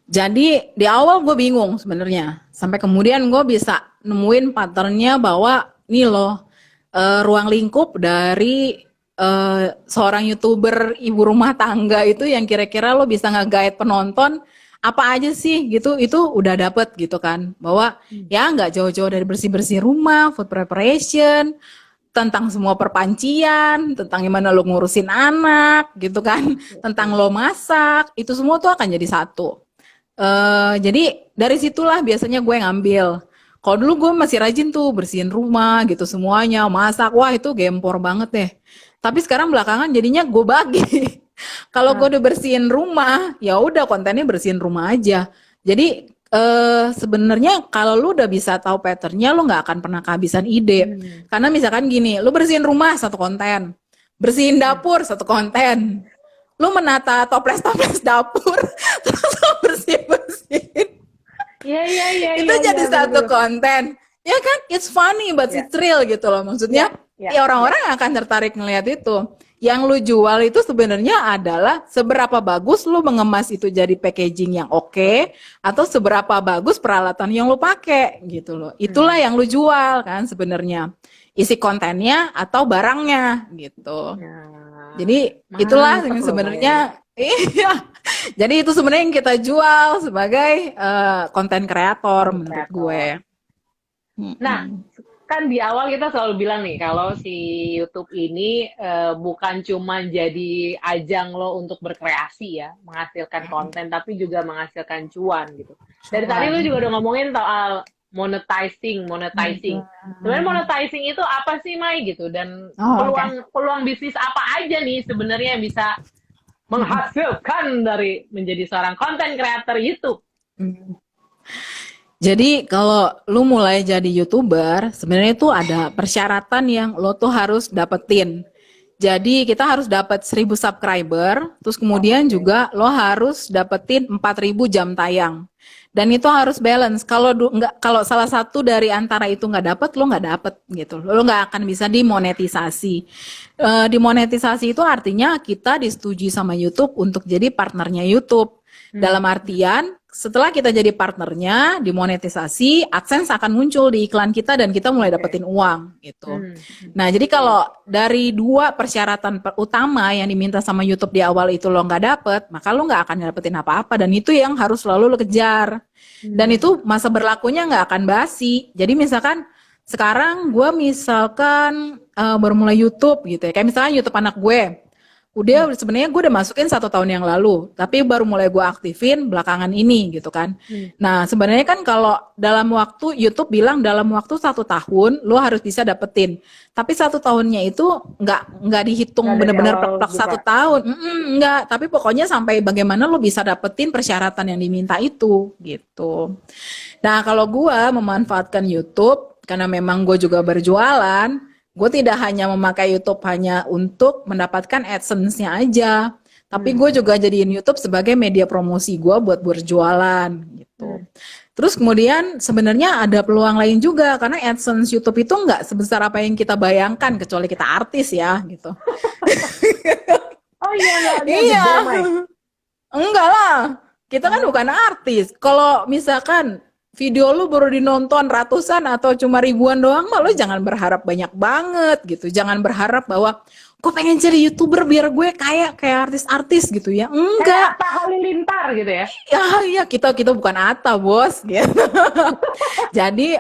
Jadi di awal gue bingung sebenarnya, sampai kemudian gue bisa nemuin patternnya bahwa nih loh, ruang lingkup dari seorang YouTuber ibu rumah tangga itu yang kira-kira lo bisa nge-guide penonton apa aja sih gitu, itu udah dapet gitu kan, bahwa ya nggak jauh-jauh dari bersih-bersih rumah, food preparation, tentang semua perpancian, tentang gimana lo ngurusin anak gitu kan, tentang lo masak, itu semua tuh akan jadi satu. Jadi dari situlah biasanya gue ngambil. Kalau dulu gue masih rajin tuh bersihin rumah gitu semuanya, masak, wah itu gempor banget deh. Tapi sekarang belakangan jadinya gue bagi. Kalau gue Nah, udah bersihin rumah, ya udah kontennya bersihin rumah aja. Jadi sebenarnya kalau lu udah bisa tahu patternnya, lu nggak akan pernah kehabisan ide. hmm, Karena misalkan gini, lu bersihin rumah satu konten, bersihin dapur satu konten, lu menata toples-toples dapur, terus lu bersihin-bersihin, iya iya iya itu iya iya jadi satu betul-betul. konten. Ya kan, it's funny but Ya it's real gitu loh. ya Maksudnya, ya ya ya. orang-orang akan tertarik ngelihat itu. Yang lu jual itu sebenarnya adalah seberapa bagus lu mengemas itu jadi packaging yang oke, atau seberapa bagus peralatan yang lu pakai gitu loh. Itulah Hmm. yang lu jual kan sebenarnya. Isi kontennya atau barangnya gitu. Nah, Jadi itulah mantep yang loh Mayani. sebenarnya iya. Jadi itu sebenarnya yang kita jual sebagai konten kreator Konten menurut gue. kreator. Nah, Mm-mm. kan di awal kita selalu bilang nih kalau si YouTube ini bukan cuma jadi ajang lo untuk berkreasi ya, menghasilkan konten, tapi juga menghasilkan cuan gitu. Dari tadi lo Cuan. juga udah ngomongin soal monetizing, monetizing. Sebenarnya monetizing itu apa sih, Mai gitu? Dan Oh, oke. peluang peluang bisnis apa aja nih sebenarnya yang bisa menghasilkan dari menjadi seorang konten creator YouTube? Mm. Jadi kalau lu mulai jadi YouTuber, sebenarnya itu ada persyaratan yang lo tuh harus dapetin. Jadi kita harus dapat 1.000 subscriber, terus kemudian Oke. juga lo harus dapetin 4.000 jam tayang. Dan itu harus balance. Kalau nggak, kalau salah satu dari antara itu nggak dapet, lo nggak dapet gitu. Lo nggak akan bisa dimonetisasi. Dimonetisasi itu artinya kita disetujui sama YouTube untuk jadi partnernya YouTube. Hmm. Dalam artian, setelah kita jadi partnernya, dimonetisasi, AdSense akan muncul di iklan kita dan kita mulai Oke. dapetin uang gitu. Hmm. Nah, jadi kalau dari dua persyaratan utama yang diminta sama YouTube di awal itu lo nggak dapet, maka lo nggak akan dapetin apa-apa. Dan itu yang harus selalu lo kejar. Dan Hmm. itu masa berlakunya nggak akan basi. Jadi misalkan sekarang gue misalkan baru mulai YouTube gitu ya. Kayak misalkan YouTube anak gue. Udah sebenarnya gue udah masukin 1 tahun yang lalu, tapi baru mulai gue aktifin belakangan ini gitu kan. Hmm. Nah sebenarnya kan kalau dalam waktu YouTube bilang dalam waktu 1 tahun lo harus bisa dapetin, tapi 1 tahunnya itu nggak dihitung Nggak dari bener-bener awal plek buka. 1 tahun, nggak. Tapi pokoknya sampai bagaimana lo bisa dapetin persyaratan yang diminta itu gitu. Nah kalau gue memanfaatkan YouTube karena memang gue juga berjualan, gue tidak hanya memakai YouTube hanya untuk mendapatkan AdSense-nya aja, tapi Hmm. gue juga jadiin YouTube sebagai media promosi gue buat berjualan gitu. Hmm. Terus kemudian sebenarnya ada peluang lain juga karena AdSense YouTube itu nggak sebesar apa yang kita bayangkan kecuali kita artis ya gitu. Oh iya, nggak Iya, gede, Mai. enggak lah. Kita kan Oh. bukan artis. Kalau misalkan video lu baru dinonton ratusan atau cuma ribuan doang, mah lu jangan berharap banyak banget gitu. Jangan berharap bahwa gue pengen jadi YouTuber biar gue kayak artis-artis gitu ya. Kayak Enggak. Atta Halilintar gitu ya. Ya kita bukan Atta, Bos gitu. Jadi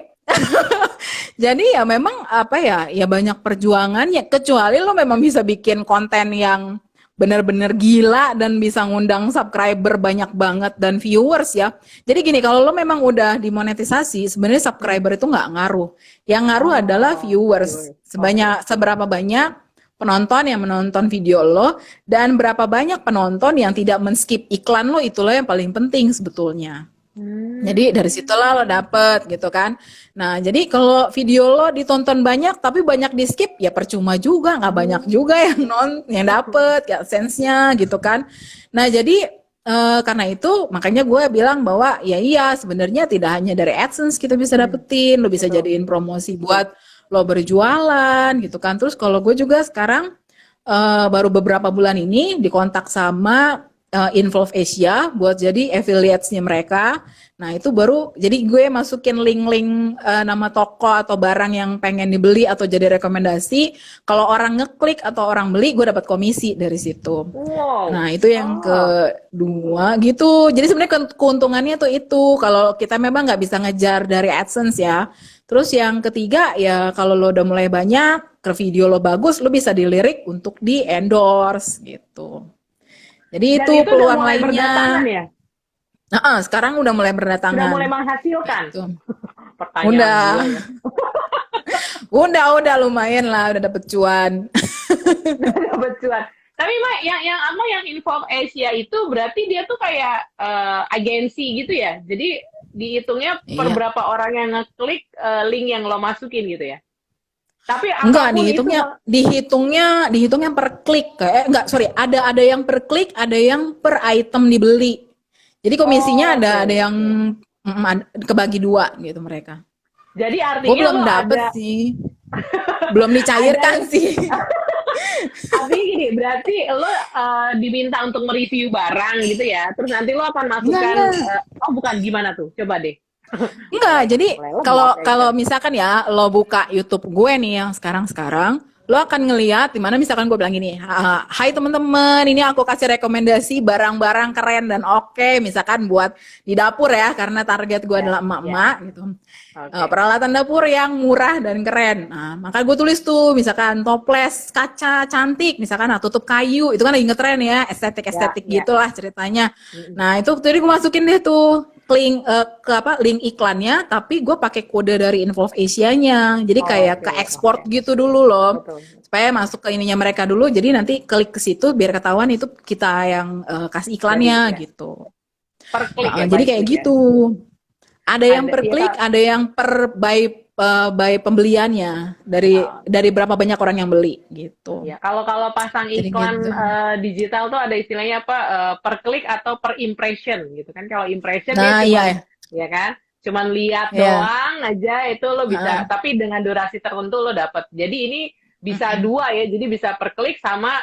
jadi ya memang apa ya, ya banyak perjuangan ya, kecuali lo memang bisa bikin konten yang benar-benar gila dan bisa ngundang subscriber banyak banget dan viewers ya. Jadi gini, kalau lo memang udah dimonetisasi, sebenarnya subscriber itu nggak ngaruh. Yang ngaruh adalah Oh, viewers. viewers. Oke. Seberapa banyak penonton yang menonton video lo dan berapa banyak penonton yang tidak men-skip iklan lo, itulah yang paling penting sebetulnya. Jadi dari situlah lo dapet gitu kan. Nah jadi kalau video lo ditonton banyak tapi banyak di skip ya percuma juga, nggak banyak juga yang dapet ya sense-nya gitu kan. Nah jadi karena itu makanya gue bilang bahwa ya iya sebenarnya tidak hanya dari AdSense kita bisa dapetin, lo bisa Betul. jadiin promosi buat lo berjualan gitu kan. Terus kalau gue juga sekarang baru beberapa bulan ini dikontak sama Involve Asia buat jadi affiliates-nya mereka. Nah, itu baru jadi gue masukin link-link nama toko atau barang yang pengen dibeli atau jadi rekomendasi. Kalau orang ngeklik atau orang beli, gue dapat komisi dari situ. Wow. Nah, itu yang Oh, kedua gitu. Jadi sebenarnya keuntungannya tuh itu kalau kita memang nggak bisa ngejar dari AdSense ya. Terus yang ketiga ya kalau lo udah mulai banyak, ke video lo bagus, lo bisa dilirik untuk di endorse gitu. Jadi dan itu itu udah peluang mulai lainnya. berdatangan ya? Nah, sekarang udah mulai Sudah mulai berdatangan. menghasilkan? Gitu. Pertanyaan Udah, gila ya. udah lumayan lah, udah dapet cuan. Dapat cuan. Tapi Mak, yang Inform Asia itu berarti dia tuh kayak agensi gitu ya. Jadi dihitungnya per Iya. berapa orang yang ngeklik link yang lo masukin gitu ya. Tapi Enggak, apapun itu dihitungnya per klik. Enggak, sorry, ada yang per klik, ada yang per item dibeli. Jadi komisinya oh, ada oke, ada yang oke. kebagi dua gitu mereka. Jadi Gue artinya belum lo dapet ada sih, belum ada dicairkan sih. artinya gini, berarti lo diminta untuk mereview barang gitu ya. Terus nanti lo akan masukkan Enggak. oh bukan gimana tuh? Coba deh. Enggak, jadi Melebak kalau ya kalau kan. misalkan ya lo buka YouTube gue nih yang sekarang-sekarang, lo akan ngeliat di mana misalkan gue bilang gini, hai teman-teman, ini aku kasih rekomendasi barang-barang keren dan oke, misalkan buat di dapur ya, karena target gue Ya, adalah ya. emak-emak gitu. Oke. Peralatan dapur yang murah dan keren. Nah, maka gue tulis tuh, misalkan toples kaca cantik, misalkan tutup kayu, itu kan lagi ngetren ya, Ya, estetik-estetik ya. gitulah ceritanya. Mm-mm. Nah, itu tadi gue masukin deh tuh link link iklannya, tapi gue pakai kode dari Involve Asia-nya. Jadi kayak Oke, ke oke. ekspor gitu dulu loh. Betul. Supaya masuk ke ininya mereka dulu, jadi nanti klik ke situ biar ketahuan itu kita yang kasih Dari iklannya ya. gitu. Per klik ya, Jadi by kayak klik ya. gitu. Ada yang Ada per ya klik, Kak. ada yang per by pembeliannya dari berapa banyak orang yang beli gitu. Ya, kalau kalau pasang Jadi iklan gitu. digital tuh ada istilahnya apa per klik atau per impression gitu kan. Kalau impression dia Nah, cuman iya ya kan, cuman lihat ya. doang aja itu lo bisa, Heeh. tapi dengan durasi tertentu lo dapat. Jadi ini bisa dua ya, jadi bisa per klik sama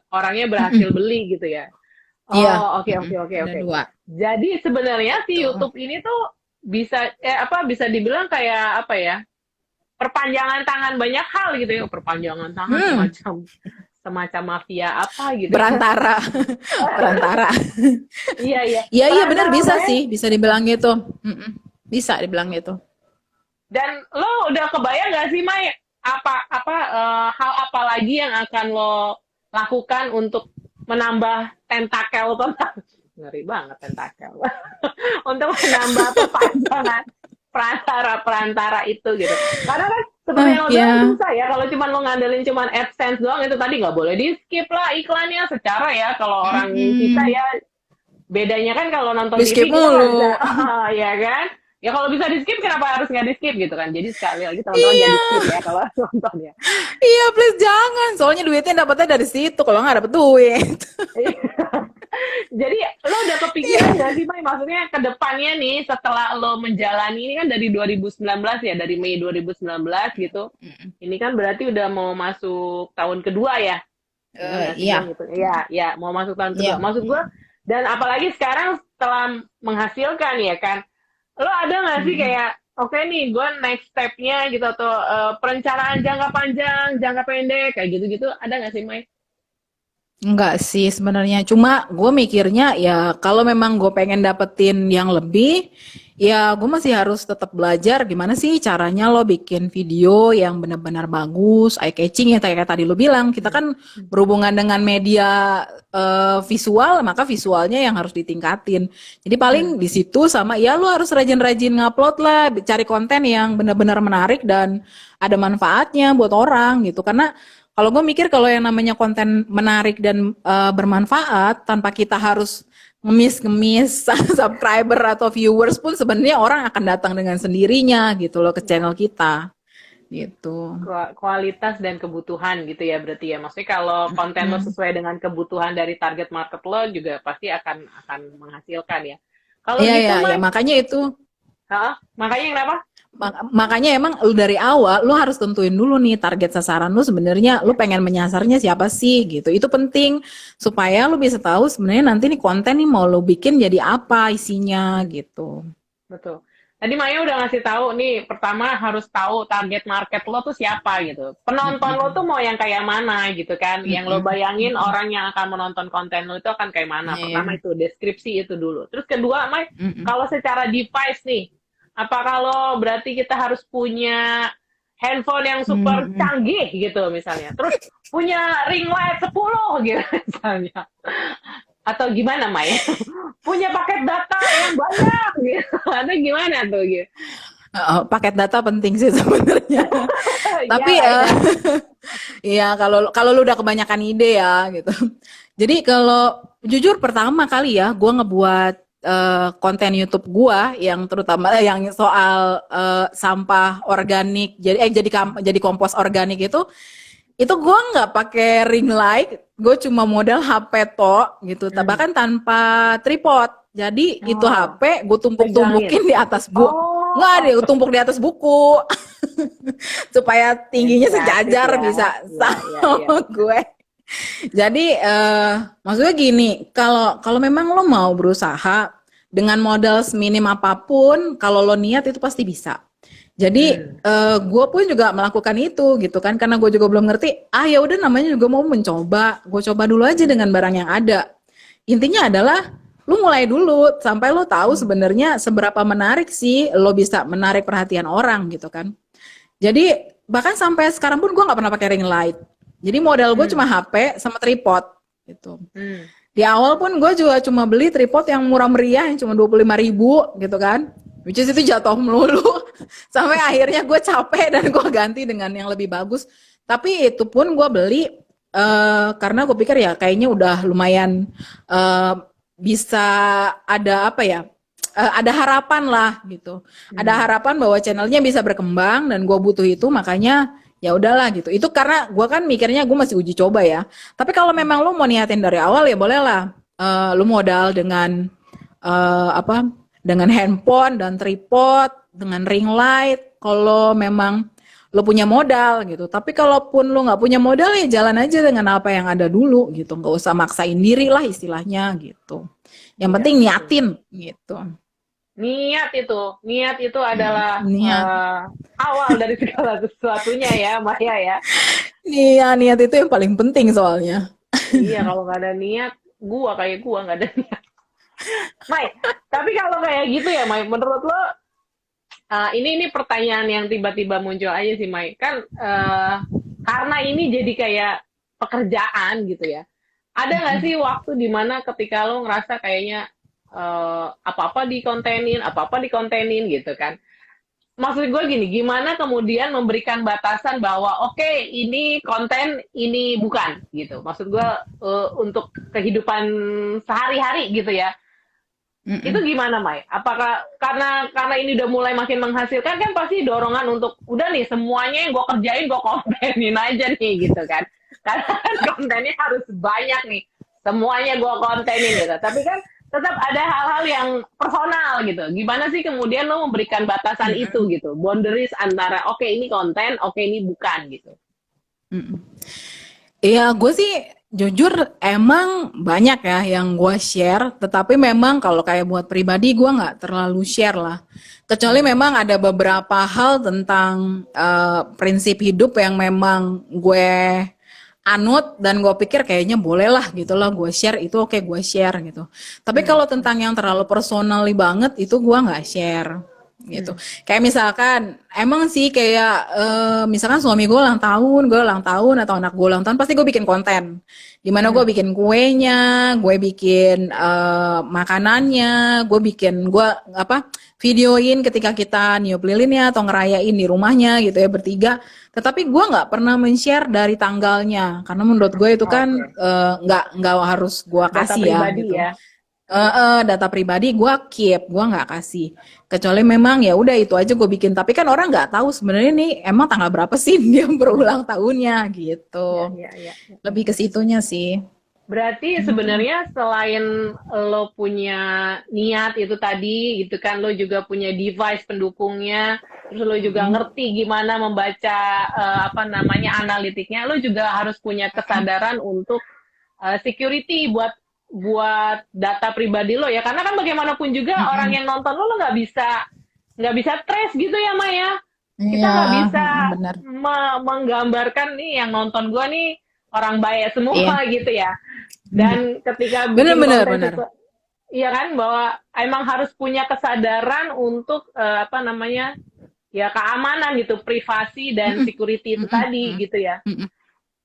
orangnya berhasil beli gitu ya. Iya. Oh, oke oke oke Ada oke. dua. Jadi sebenarnya si Tuh. YouTube ini tuh bisa dibilang kayak apa ya? Perpanjangan tangan banyak hal gitu ya. Perpanjangan tangan Hmm, semacam semacam mafia apa gitu ya. perantara, perantara. Iya iya. Iya iya benar Perantara bisa bayang sih, bisa dibilang gitu. Bisa dibilang gitu. dan lo udah kebayang gak sih Mai hal apa lagi yang akan lo lakukan untuk menambah tentakel tentang ngeri banget tentakel untuk menambah perpanjangan perantara-perantara itu gitu. Karena kan seperti yang lo bilang Ya. susah ya kalau cuma lo ngandelin cuma AdSense doang itu tadi nggak boleh di skip lah iklannya secara ya kalau orang kita Mm-mm. ya bedanya kan kalau nonton Di skip TV kita nggak bisa mulu. ya kan ya kalau bisa di skip kenapa harus nggak di skip gitu kan jadi sekali lagi teman-teman jangan Iya, di skip ya kalau nonton ya. iya please jangan. Soalnya duitnya dapatnya dari situ. Kalau nggak dapet duit. Jadi lo udah kepikiran Iya. gak sih, Mai? Maksudnya ke depannya nih setelah lo menjalani ini kan dari 2019 ya, dari Mei 2019 gitu. Ini kan berarti udah mau masuk tahun kedua ya. Bener gak sih gue Iya, gitu? Iya, ya mau masuk tahun kedua. iya. Maksud gue, dan apalagi sekarang setelah menghasilkan ya kan, lo ada gak sih kayak, oke nih gue next stepnya gitu, atau perencanaan jangka panjang, jangka pendek, kayak gitu-gitu, ada gak sih, Mai? Enggak sih sebenarnya. Cuma gue mikirnya ya kalau memang gue pengen dapetin yang lebih, ya gue masih harus tetap belajar gimana sih caranya lo bikin video yang benar-benar bagus, eye catching ya kayak tadi lo bilang. Kita kan berhubungan dengan media visual, maka visualnya yang harus ditingkatin. Jadi paling di situ sama ya lo harus rajin-rajin ngupload lah, cari konten yang benar-benar menarik dan ada manfaatnya buat orang gitu. Karena kalau gue mikir kalau yang namanya konten menarik dan bermanfaat tanpa kita harus ngemis-ngemis subscriber atau viewers pun sebenarnya orang akan datang dengan sendirinya gitu loh ke channel kita gitu. Kualitas dan kebutuhan gitu ya berarti ya. Maksudnya kalau konten lo Hmm. sesuai dengan kebutuhan dari target market lo juga pasti akan menghasilkan ya. Kalau Iya gitu ya ya Mai, makanya itu. Hah? Makanya kenapa? Makanya emang lu dari awal lu harus tentuin dulu nih target sasaran lu sebenarnya lu Ya, pengen menyasarnya siapa sih gitu. Itu penting supaya lu bisa tahu sebenarnya nanti nih konten nih mau lu bikin jadi apa isinya gitu. betul. Tadi Maya udah ngasih tahu nih, pertama harus tahu target market lo tuh siapa gitu. Penonton lo tuh Mm-mm. mau yang kayak mana gitu kan. Yang lo Mm-mm. bayangin Mm-mm. orang yang akan menonton konten lo itu akan kayak mana. Pertama Iya. itu, deskripsi itu dulu. Terus kedua, May, Mm-mm. kalau secara device nih, apa kalau berarti kita harus punya handphone yang super Mm-mm. canggih gitu misalnya. Terus punya ring light 10 gitu misalnya. Atau gimana, May? Punya paket data yang banyak gitu. Atau gimana tuh gitu. Paket data penting sih sebenarnya. Iya Tapi nggak ya? iya kalau kalau lu udah kebanyakan ide ya gitu. Jadi kalau jujur pertama kali ya gua ngebuat konten YouTube gua yang terutama yang soal sampah organik jadi kompos organik itu gue nggak pakai ring light, gue cuma modal HP to gitu, Hmm. bahkan tanpa tripod. Jadi itu Oh, HP gue pegangin. tumpuk-tumpukin di atas nggak Oh, deh, tumpuk di atas buku supaya ya, tingginya kreatif sejajar ya. bisa Ya, ya, ya. sama gue. Jadi maksudnya gini, kalau kalau memang lo mau berusaha dengan modal seminim apapun, kalau lo niat itu pasti bisa. Jadi Hmm. gue pun juga melakukan itu gitu kan, karena gue juga belum ngerti. Ah ya udah namanya juga mau mencoba, gue coba dulu aja dengan barang yang ada. Intinya adalah lu mulai dulu sampai lu tahu sebenarnya seberapa menarik sih lo bisa menarik perhatian orang gitu kan. Jadi bahkan sampai sekarang pun gue nggak pernah pakai ring light. Jadi modal gue Hmm. cuma HP sama tripod gitu. Hmm. Di awal pun gue juga cuma beli tripod yang murah meriah yang cuma 25.000 gitu kan. Which is itu jatuh melulu. Sampai akhirnya gue capek dan gue ganti dengan yang lebih bagus. Tapi itu pun gue beli karena gue pikir ya kayaknya udah lumayan uh, bisa ada apa ya, ada harapan lah gitu. Ada Hmm. harapan bahwa channelnya bisa berkembang dan gue butuh itu, makanya ya udahlah gitu. Itu karena gue kan mikirnya gue masih uji coba ya. Tapi kalau memang lu mau niatin dari awal ya bolehlah. Lu modal dengan apa? Dengan handphone dan tripod, dengan ring light. Kalau memang lu punya modal gitu. Tapi kalaupun lu nggak punya modal ya jalan aja dengan apa yang ada dulu gitu. Nggak usah maksain diri lah istilahnya gitu. Yang Iya, penting betul. niatin gitu. Niat itu adalah Niat. awal dari segala sesuatunya ya, Maya ya. Iya, niat itu yang paling penting soalnya. Iya, kalau nggak ada niat, gua nggak ada niat. Mai, tapi kalau kayak gitu ya, Mai, menurut lo, ini pertanyaan yang tiba-tiba muncul aja sih, Mai. Kan karena ini jadi kayak pekerjaan gitu ya. Ada nggak sih waktu dimana ketika lo ngerasa kayaknya apa-apa dikontenin gitu kan? Maksud gue gini, gimana kemudian memberikan batasan bahwa oke, ini konten, ini bukan gitu. Maksud gue untuk kehidupan sehari-hari gitu ya. Itu Mm-mm. gimana, Mai? Apakah karena ini udah mulai makin menghasilkan kan pasti dorongan untuk udah nih semuanya yang gue kerjain gue kontenin aja nih gitu kan. Karena kan kontennya harus banyak nih. Semuanya gue kontenin gitu. Tapi kan tetap ada hal-hal yang personal gitu. Gimana sih kemudian lo memberikan batasan itu Mm-mm. gitu. Boundaries antara oke, ini konten, oke, ini bukan gitu. Mm-mm. Iya, gue sih jujur emang banyak ya yang gue share, tetapi memang kalau kayak buat pribadi gue nggak terlalu share lah. Kecuali Hmm. memang ada beberapa hal tentang prinsip hidup yang memang gue anut dan gue pikir kayaknya boleh lah gitu lah gue share, itu oke gue share gitu. Tapi Hmm. kalau tentang yang terlalu personally banget itu gue nggak share gitu. Hmm. Kayak misalkan emang sih kayak misalkan suami gue ulang tahun atau anak gue ulang tahun pasti gue bikin konten. Dimana gue Hmm. bikin kuenya, gue bikin makanannya, gue apa videoin ketika kita niup lilinnya atau ngerayain di rumahnya gitu ya bertiga. Tetapi gue nggak pernah men-share dari tanggalnya karena menurut gue itu kan Oke. nggak harus gue Data kasih ya pribadi gitu. ya. Data pribadi gue keep, gue nggak kasih. Kecuali memang ya udah itu aja gue bikin. Tapi kan orang nggak tahu sebenarnya nih emang tanggal berapa sih dia berulang tahunnya Ya, gitu. ya, ya. Lebih ke situnya sih. Berarti sebenarnya selain lo punya niat itu tadi gitu kan, lo juga punya device pendukungnya, terus lo juga Mm-mm. ngerti gimana membaca apa namanya analitiknya, lo juga harus punya kesadaran untuk security buat buat data pribadi lo ya, karena kan bagaimanapun juga orang Mm-mm. yang nonton lo nggak bisa trace gitu ya Maya. Kita Iya, nggak bisa benar. menggambarkan nih yang nonton gua nih orang baik semua Iya, gitu ya. Dan ketika benar bikin benar konten benar. sesuatu, iya kan bahwa emang harus punya kesadaran untuk apa namanya ya keamanan gitu, privasi dan Mm-mm. security itu Mm-mm. tadi gitu ya. Mm-mm.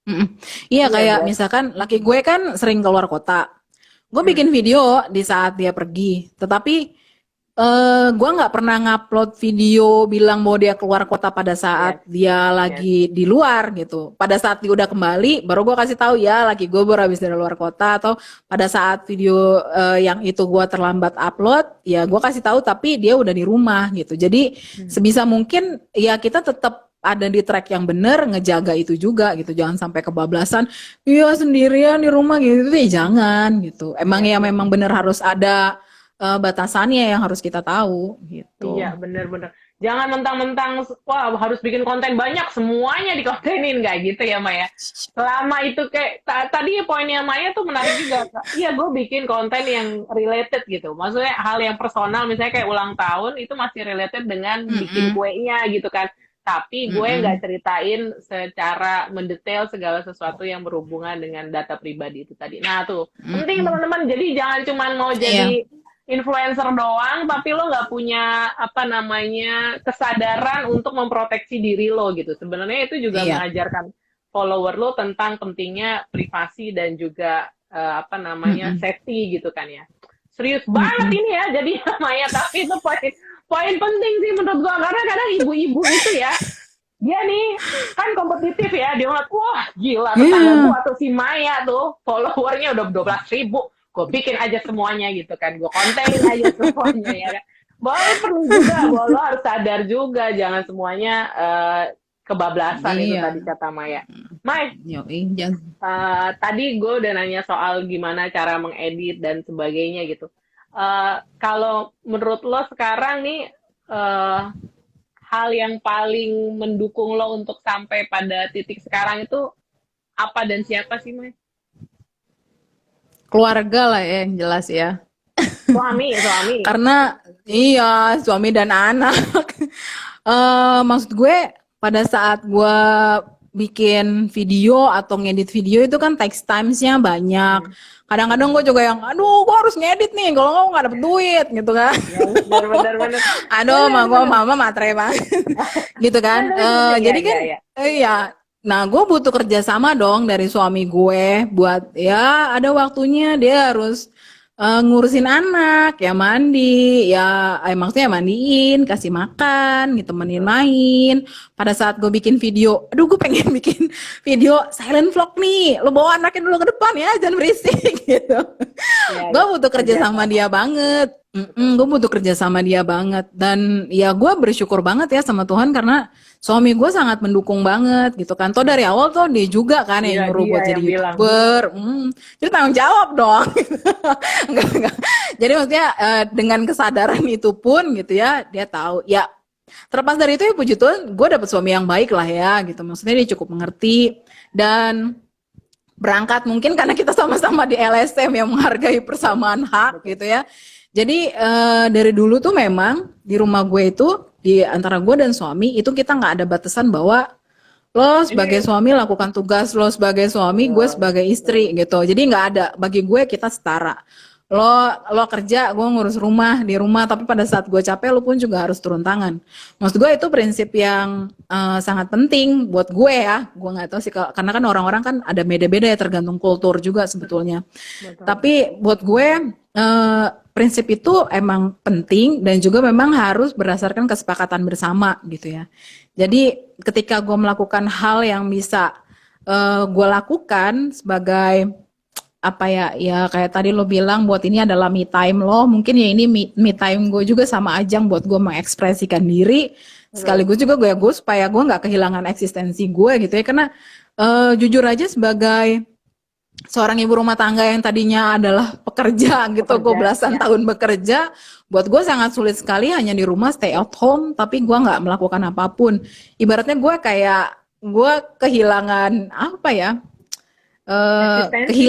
Mm-mm. Iya, Iya kayak berat. misalkan laki gue kan sering keluar kota. Gue Hmm. bikin video di saat dia pergi, tetapi gue nggak pernah ngupload video bilang mau dia keluar kota pada saat Yes, dia yes. lagi di luar gitu. Pada saat dia udah kembali, baru gue kasih tahu ya laki gue baru habis dari luar kota, atau pada saat video yang itu gue terlambat upload, ya gue kasih tahu tapi dia udah di rumah gitu. Jadi Hmm. sebisa mungkin ya kita tetap ada di track yang bener, ngejaga itu juga gitu. Jangan sampai kebablasan, iya sendirian di rumah gitu, ya jangan gitu. Emang Iya, ya iya. memang bener harus ada batasannya yang harus kita tahu Iya, gitu. bener-bener. Jangan mentang-mentang, wah harus bikin konten banyak, semuanya dikontenin, nggak gitu ya Maya. Selama itu kayak, tadi poinnya Maya tuh menarik juga. Iya, gue bikin konten yang related gitu. Maksudnya hal yang personal, misalnya kayak ulang tahun, itu masih related dengan bikin Mm-mm, kuenya gitu kan. Tapi gue nggak mm-mm, ceritain secara mendetail segala sesuatu yang berhubungan dengan data pribadi itu tadi. Nah tuh, penting mm-mm. teman-teman. Jadi jangan cuma mau Iya, jadi influencer doang, tapi lo nggak punya apa namanya kesadaran untuk memproteksi diri lo gitu. Sebenarnya itu juga iya. mengajarkan follower lo tentang pentingnya privasi dan juga apa namanya Mm-mm, safety gitu kan ya. Serius banget mm-mm. ini ya, jadi Maya, tapi itu poin poin penting sih menurut gua, karena kadang ibu-ibu itu ya dia nih kan kompetitif ya, dia ngeliat wah gila tetangga Iya. gua tuh si Maya tuh followernya udah 12.000, gue bikin aja semuanya gitu kan, gue kontenin aja semuanya ya kan. Bahwa lo perlu juga, bahwa lo harus sadar juga jangan semuanya kebablasan itu tadi Iya. kata Maya. Mai, Yoi, jangan. tadi gue udah nanya soal gimana cara mengedit dan sebagainya gitu. Kalau menurut lo sekarang nih hal yang paling mendukung lo untuk sampai pada titik sekarang itu apa dan siapa sih, Mai? Keluarga lah ya yang jelas ya. Suami, suami. Karena iya, suami dan anak. Maksud gue pada saat gue bikin video atau ngedit video itu kan text times-nya banyak. Hmm. Kadang-kadang gue juga yang, aduh, gue harus ngedit nih, kalau nggak dapet duit gitu kan. Ya, benar, benar, benar, Aduh, benar, benar, mama matre banget, gitu kan. benar, benar, ya, Jadi kan, ya, ya. iya. Nah, gue butuh kerjasama dong dari suami gue buat ya ada waktunya dia harus ngurusin anak, ya mandi, ya maksudnya mandiin, kasih makan, gitu, temenin Betul. main. Pada saat gue bikin video, aduh gue pengen bikin video silent vlog nih, lo bawa anaknya dulu ke depan ya, jangan berisik gitu. Ya, Gue ya. butuh kerja Kerja sama sama. dia banget. Betul. Gue butuh kerja sama dia banget. Dan ya gue bersyukur banget ya sama Tuhan karena suami gue sangat mendukung banget gitu kan. Toh dari awal tuh dia juga kan Iya, yang nyuruh dia buat jadi yang bilang. YouTuber. Jadi tanggung jawab dong. Enggak. Jadi maksudnya dengan kesadaran itu pun gitu ya, dia tahu. Ya terlepas dari itu ya puji Tuhan gue dapet suami yang baik lah ya gitu. Maksudnya dia cukup mengerti dan berangkat mungkin karena kita sama-sama di LSM yang menghargai persamaan hak Betul. gitu ya. Jadi dari dulu tuh memang di rumah gue itu di antara gue dan suami itu kita nggak ada batasan bahwa lo sebagai Ini suami lakukan tugas, lo sebagai suami, gue betul, sebagai istri betul. gitu. Jadi nggak ada, bagi gue kita setara. Lo kerja, gue ngurus rumah di rumah, tapi pada saat gue capek lo pun juga harus turun tangan. Maksud gue itu prinsip yang sangat penting buat gue ya. Gue nggak tahu sih karena kan orang-orang kan ada beda-beda ya tergantung kultur juga sebetulnya. Betul. Tapi buat gue prinsip itu emang penting dan juga memang harus berdasarkan kesepakatan bersama gitu ya. Jadi ketika gue melakukan hal yang bisa gue lakukan sebagai apa ya, ya kayak tadi lo bilang buat ini adalah me time lo, mungkin ya ini me time gue juga sama ajang buat gue mengekspresikan diri, Betul. sekaligus juga gue supaya gue nggak kehilangan eksistensi gue gitu ya, karena jujur aja sebagai seorang ibu rumah tangga yang tadinya adalah pekerja gitu, gue Pekerja, belasan ya. tahun bekerja, buat gue sangat sulit sekali hanya di rumah stay at home, tapi gue nggak melakukan apapun. Ibaratnya gue kehilangan apa ya? Eksistensi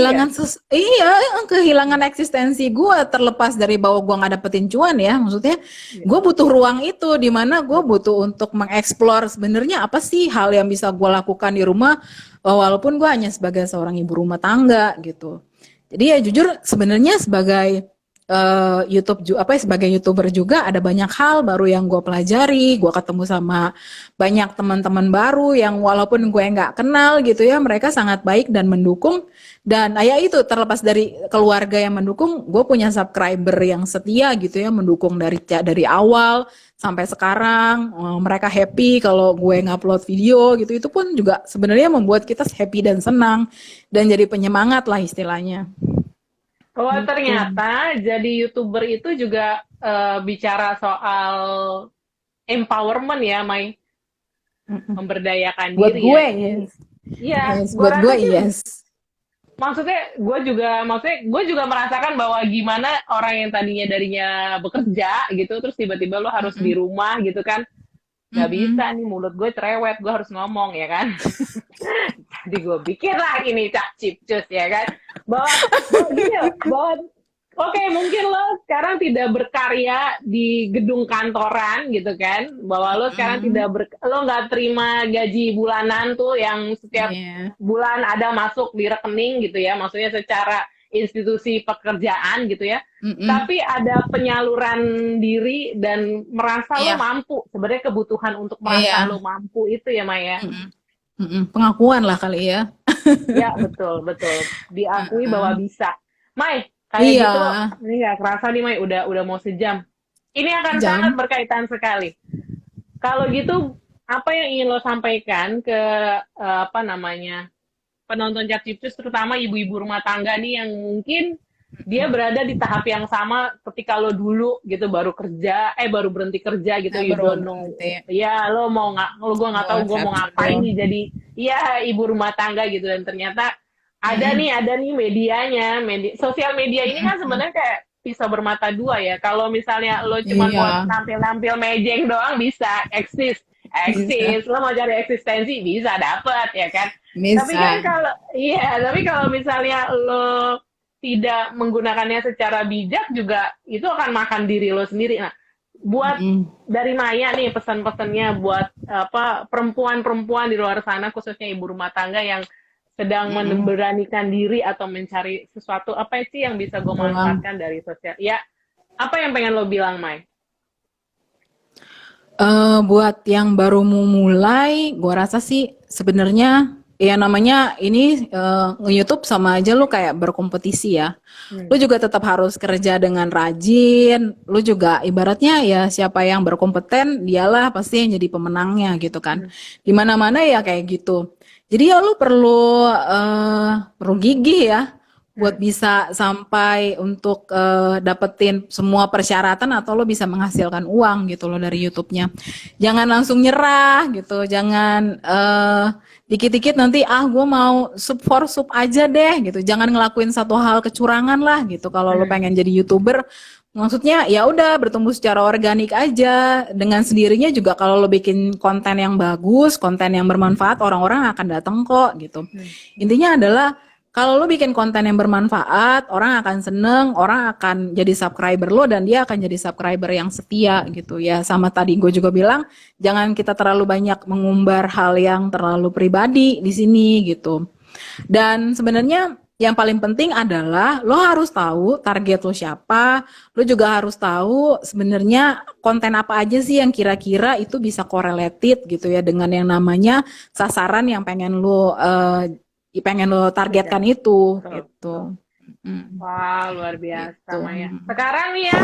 ya. Kehilangan eksistensi gue, terlepas dari bahwa gue nggak dapetin cuan ya, maksudnya Iya. gue butuh ruang itu di mana gue butuh untuk mengeksplor sebenarnya apa sih hal yang bisa gue lakukan di rumah, walaupun gue hanya sebagai seorang ibu rumah tangga gitu. Jadi ya jujur sebenarnya sebagai sebagai YouTuber juga ada banyak hal baru yang gue pelajari, gue ketemu sama banyak teman-teman baru yang walaupun gue nggak kenal gitu ya, mereka sangat baik dan mendukung. Dan ya itu terlepas dari keluarga yang mendukung, gue punya subscriber yang setia gitu ya, mendukung dari awal sampai sekarang. Mereka happy kalau gue ngupload video gitu, itu pun juga sebenarnya membuat kita happy dan senang dan jadi penyemangat lah istilahnya. Oh, Gitu. ternyata jadi YouTuber itu juga bicara soal empowerment ya, Mai. Mm-mm. Memberdayakan Buat diri ya. gue, yes. Iya, Yes, gue buat gue, rasa sih yes. maksudnya gue juga merasakan bahwa gimana orang yang tadinya bekerja gitu terus tiba-tiba lo harus di Mm-mm. rumah gitu kan, nggak bisa Mm-mm. nih, mulut gue cerewet, gue harus ngomong ya kan. Jadi gue pikir lah ini cak cipcus ya kan, bahwa bahwa gini loh, bahwa oke, mungkin lo sekarang tidak berkarya di gedung kantoran gitu kan, bahwa lo sekarang Mm-mm. lo nggak terima gaji bulanan tuh yang setiap Iya. bulan ada masuk di rekening gitu ya, maksudnya secara institusi pekerjaan gitu ya, Mm-mm. tapi ada penyaluran diri dan merasa lo Iya. mampu, sebenarnya kebutuhan untuk merasa Iya. lo mampu itu ya Maya. Mm-mm. Mm-mm. Pengakuan lah kali ya. Ya, betul, betul. Diakui bahwa Uh-uh. bisa. Mai, kayak Iya. gitu, ini nggak kerasa nih, Mai, udah mau sejam. Ini akan sangat Jam. berkaitan sekali. Kalau gitu, apa yang ingin lo sampaikan ke apa namanya penonton Cak Cipcus, terutama ibu-ibu rumah tangga nih yang mungkin dia berada di tahap yang sama ketika lo dulu gitu baru berhenti kerja gitu, Nah, you baru don't know, berhenti. ya lo mau nggak, lo gue nggak tahu Buat gue mau ngapain betul. nih jadi ya ibu rumah tangga gitu, dan ternyata Mm-mm. ada nih medianya, sosial media ini kan Mm-mm. sebenarnya kayak pisau bermata dua ya. Kalau misalnya lo cuma mau Iya. nampil-nampil mejeng doang bisa Bisa. eksis, lo mau cari eksistensi bisa dapet ya kan. Tapi kan Bisa. kalau misalnya lo tidak menggunakannya secara bijak juga itu akan makan diri lo sendiri. Nah, buat Mm-mm. dari Maya nih pesan-pesannya buat apa perempuan-perempuan di luar sana, khususnya ibu rumah tangga yang sedang Mm-mm. memberanikan diri atau mencari sesuatu, apa sih yang bisa gue Ulang. manfaatkan dari sosial? Ya, apa yang pengen lo bilang, Mai? Buat yang baru mau mulai, gua rasa sih sebenarnya ya namanya ini nge-YouTube sama aja lu kayak berkompetisi ya. Hmm. Lu juga tetap harus kerja dengan rajin. Lu juga ibaratnya ya siapa yang berkompeten, dialah pasti yang jadi pemenangnya gitu kan. Hmm. Di mana-mana ya kayak gitu. Jadi ya lu perlu gigih ya buat Hmm. bisa sampai untuk dapetin semua persyaratan atau lo bisa menghasilkan uang gitu loh dari YouTube-nya. Jangan langsung nyerah gitu, jangan dikit-dikit nanti gue mau sub for sub aja deh gitu. Jangan ngelakuin satu hal kecurangan lah gitu kalau lo Hmm. pengen jadi YouTuber. Maksudnya ya udah bertumbuh secara organik aja, dengan sendirinya juga kalau lo bikin konten yang bagus, konten yang bermanfaat, orang-orang akan datang kok gitu. Hmm. Intinya adalah kalau lo bikin konten yang bermanfaat, orang akan seneng, orang akan jadi subscriber lo dan dia akan jadi subscriber yang setia gitu ya. Sama tadi gue juga bilang, jangan kita terlalu banyak mengumbar hal yang terlalu pribadi di sini gitu. Dan sebenarnya yang paling penting adalah lo harus tahu target lo siapa, lo juga harus tahu sebenarnya konten apa aja sih yang kira-kira itu bisa correlated gitu ya dengan yang namanya sasaran yang pengen lo targetkan itu Betul, gitu. betul. Mm, Wah, luar biasa, gitu. Maya. Sekarang nih ya,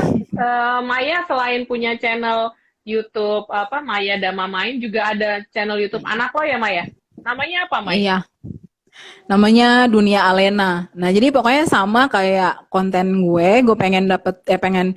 Maya selain punya channel YouTube apa Maya Dama Main, juga ada channel YouTube anak lo ya, Maya? Namanya apa, Mai? Iya, namanya Dunia Alena. Nah, jadi pokoknya sama kayak konten gue pengen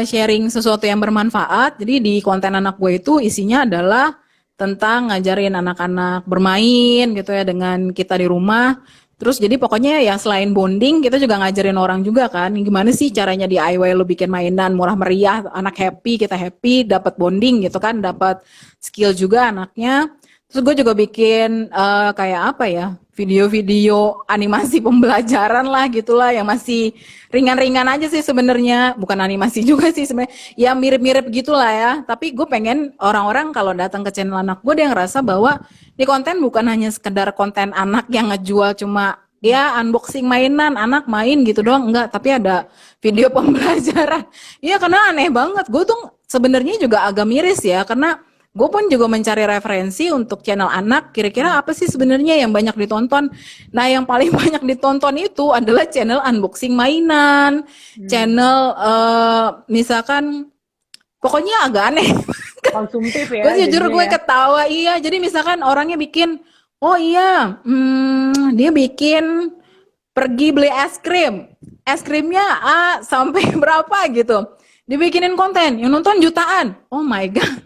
sharing sesuatu yang bermanfaat. Jadi di konten anak gue itu isinya adalah tentang ngajarin anak-anak bermain gitu ya dengan kita di rumah. Terus jadi pokoknya ya selain bonding, kita juga ngajarin orang juga kan, gimana sih caranya DIY lu bikin mainan murah meriah, anak happy, kita happy, dapat bonding gitu kan, dapat skill juga anaknya. Terus gue juga bikin kayak apa ya, video-video animasi pembelajaran lah gitulah yang masih ringan-ringan aja sih sebenarnya, bukan animasi juga sih sebenarnya, ya mirip-mirip gitulah ya. Tapi gue pengen orang-orang kalau datang ke channel anak gue dia ngerasa bahwa di konten bukan hanya sekedar konten anak yang ngejual cuma ya unboxing mainan, anak main gitu doang, enggak, tapi ada video pembelajaran. Iya karena aneh banget, gue tuh sebenarnya juga agak miris ya, karena gue pun juga mencari referensi untuk channel anak, kira-kira apa sih sebenarnya yang banyak ditonton. Nah yang paling banyak ditonton itu adalah channel unboxing mainan, channel misalkan, pokoknya agak aneh. Konsumtif ya Gue jujur jadinya gue ya. ketawa, iya. Jadi misalkan orangnya bikin, oh iya, dia bikin pergi beli es krim. Es krimnya A sampai berapa gitu. Dibikinin konten, yang nonton jutaan. Oh my God.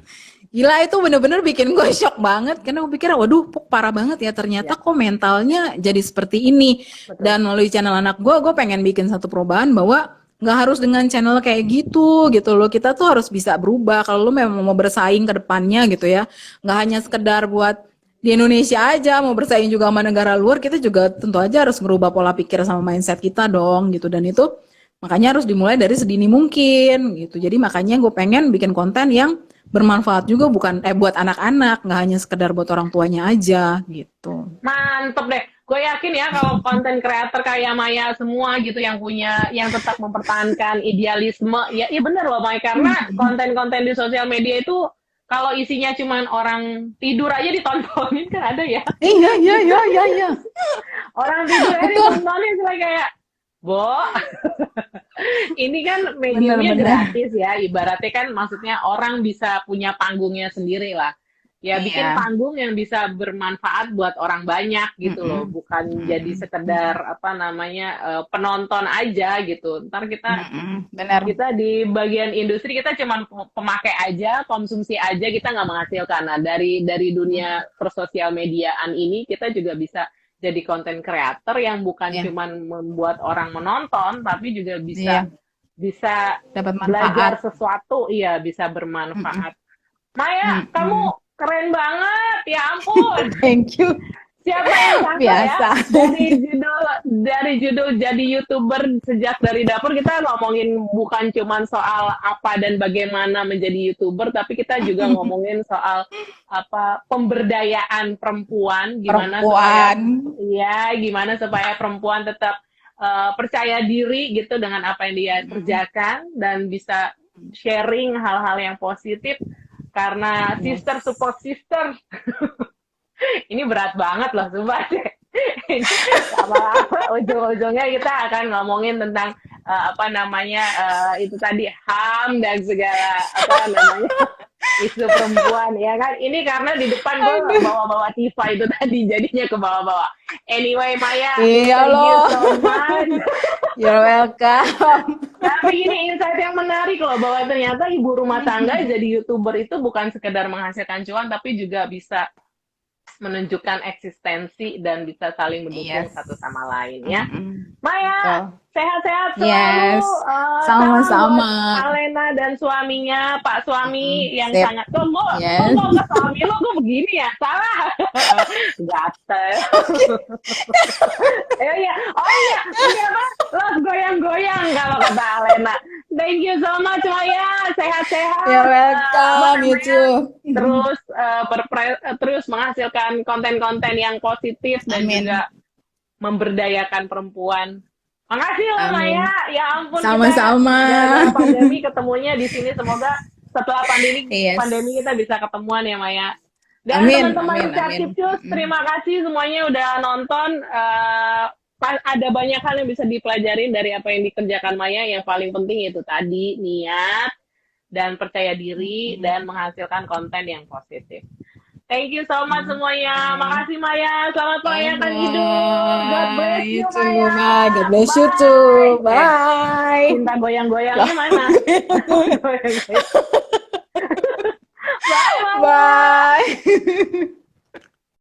Gila itu bener-bener bikin gue shock banget. Karena gue pikir, waduh Puk, parah banget ya. Ternyata Ya, kok mentalnya jadi seperti ini. betul. Dan melalui channel anak gue pengen bikin satu perubahan bahwa nggak harus dengan channel kayak gitu loh. Kita tuh harus bisa berubah. Kalau lu memang mau bersaing ke depannya gitu ya. Nggak hanya sekedar buat di Indonesia aja, mau bersaing juga sama negara luar, kita juga tentu aja harus merubah pola pikir sama mindset kita dong gitu. Dan itu makanya harus dimulai dari sedini mungkin gitu. Jadi makanya gue pengen bikin konten yang bermanfaat juga, bukan buat anak-anak, nggak hanya sekedar buat orang tuanya aja gitu. Mantep deh. Gue yakin ya kalau konten kreator kayak Maya semua gitu yang punya, yang tetap mempertahankan idealisme, ya iya bener loh Maya, karena konten-konten di sosial media itu kalau isinya cuman orang tidur aja ditontonin kan ada ya. Iya, iya, iya, iya, iya. Orang tidur aja Betul. ditontonin kayak, Bo, ini kan mediumnya Bener-bener. gratis ya, ibaratnya kan maksudnya orang bisa punya panggungnya sendiri lah. Ya bikin Iya. panggung yang bisa bermanfaat buat orang banyak gitu loh, Mm-mm. bukan jadi Mm-mm. sekedar apa namanya penonton aja gitu. Ntar kita Mm-mm. Benar. kita di bagian industri kita cuma pemakai aja, konsumsi aja, kita nggak menghasilkan. Nah dari dunia persosial mediaan ini kita juga bisa jadi konten creator yang bukan Iya. cuma membuat orang menonton, tapi juga bisa Iya. bisa Dapat belajar manfaat. sesuatu, iya bisa Mm-mm. bermanfaat. Maya, Mm-mm. kamu keren banget, ya ampun. Thank you. Siapa yang sangka ya Biasa. dari judul jadi YouTuber sejak dari dapur kita ngomongin bukan cuman soal apa dan bagaimana menjadi YouTuber, tapi kita juga ngomongin soal apa pemberdayaan perempuan, Perempuan. gimana supaya perempuan tetap percaya diri gitu dengan apa yang dia kerjakan dan bisa sharing hal-hal yang positif karena Yes. sister support sister. Ini berat banget loh, sumpah deh. Ini apa ujung-ujungnya kita akan ngomongin tentang apa namanya itu tadi HAM dan segala apa namanya isu perempuan ya kan. Ini karena di depan gue Aduh. bawa-bawa Tifa itu tadi jadinya ke bawah-bawah. Anyway Maya, Iya thank you loh. so much. You're welcome. Tapi ini insight yang menarik loh bahwa ternyata ibu rumah tangga jadi YouTuber itu bukan sekedar menghasilkan cuan tapi juga bisa menunjukkan eksistensi dan bisa saling mendukung Yes. satu sama lain ya. Mm-mm. Maya, Betul. sehat-sehat selalu. Yes. Salam Sama-sama. buat Alena dan suaminya, Pak suami yang Sip. sangat gue Yes. ke suami lo gue begini ya, salah. Gatel. Oh iya, ini apa? Los goyang-goyang kalau kata Alena. Thank you so much Maya, sehat-sehat. You're welcome. You too. Terus terus menghasilkan konten-konten yang positif dan Amin. juga memberdayakan perempuan. Makasih loh Amin. Maya, ya ampun Sama-sama. kita gara-gara pandemi ketemunya di sini, semoga setelah Yes. pandemi kita bisa ketemuan ya Maya. Dan Amin. teman-teman Amin. Kreatif Amin. Cus, terima kasih semuanya udah nonton. Ada banyak hal yang bisa dipelajarin dari apa yang dikerjakan Maya. Yang paling penting itu tadi niat dan percaya diri dan menghasilkan konten yang positif. Thank you so much semuanya. Makasih Maya. Selamat merayakan hidup. God bless you You too, Maya. Ma. God bless you too. Bye. Cinta goyang-goyangnya mana? Goyang-goyang. Bye. Bye.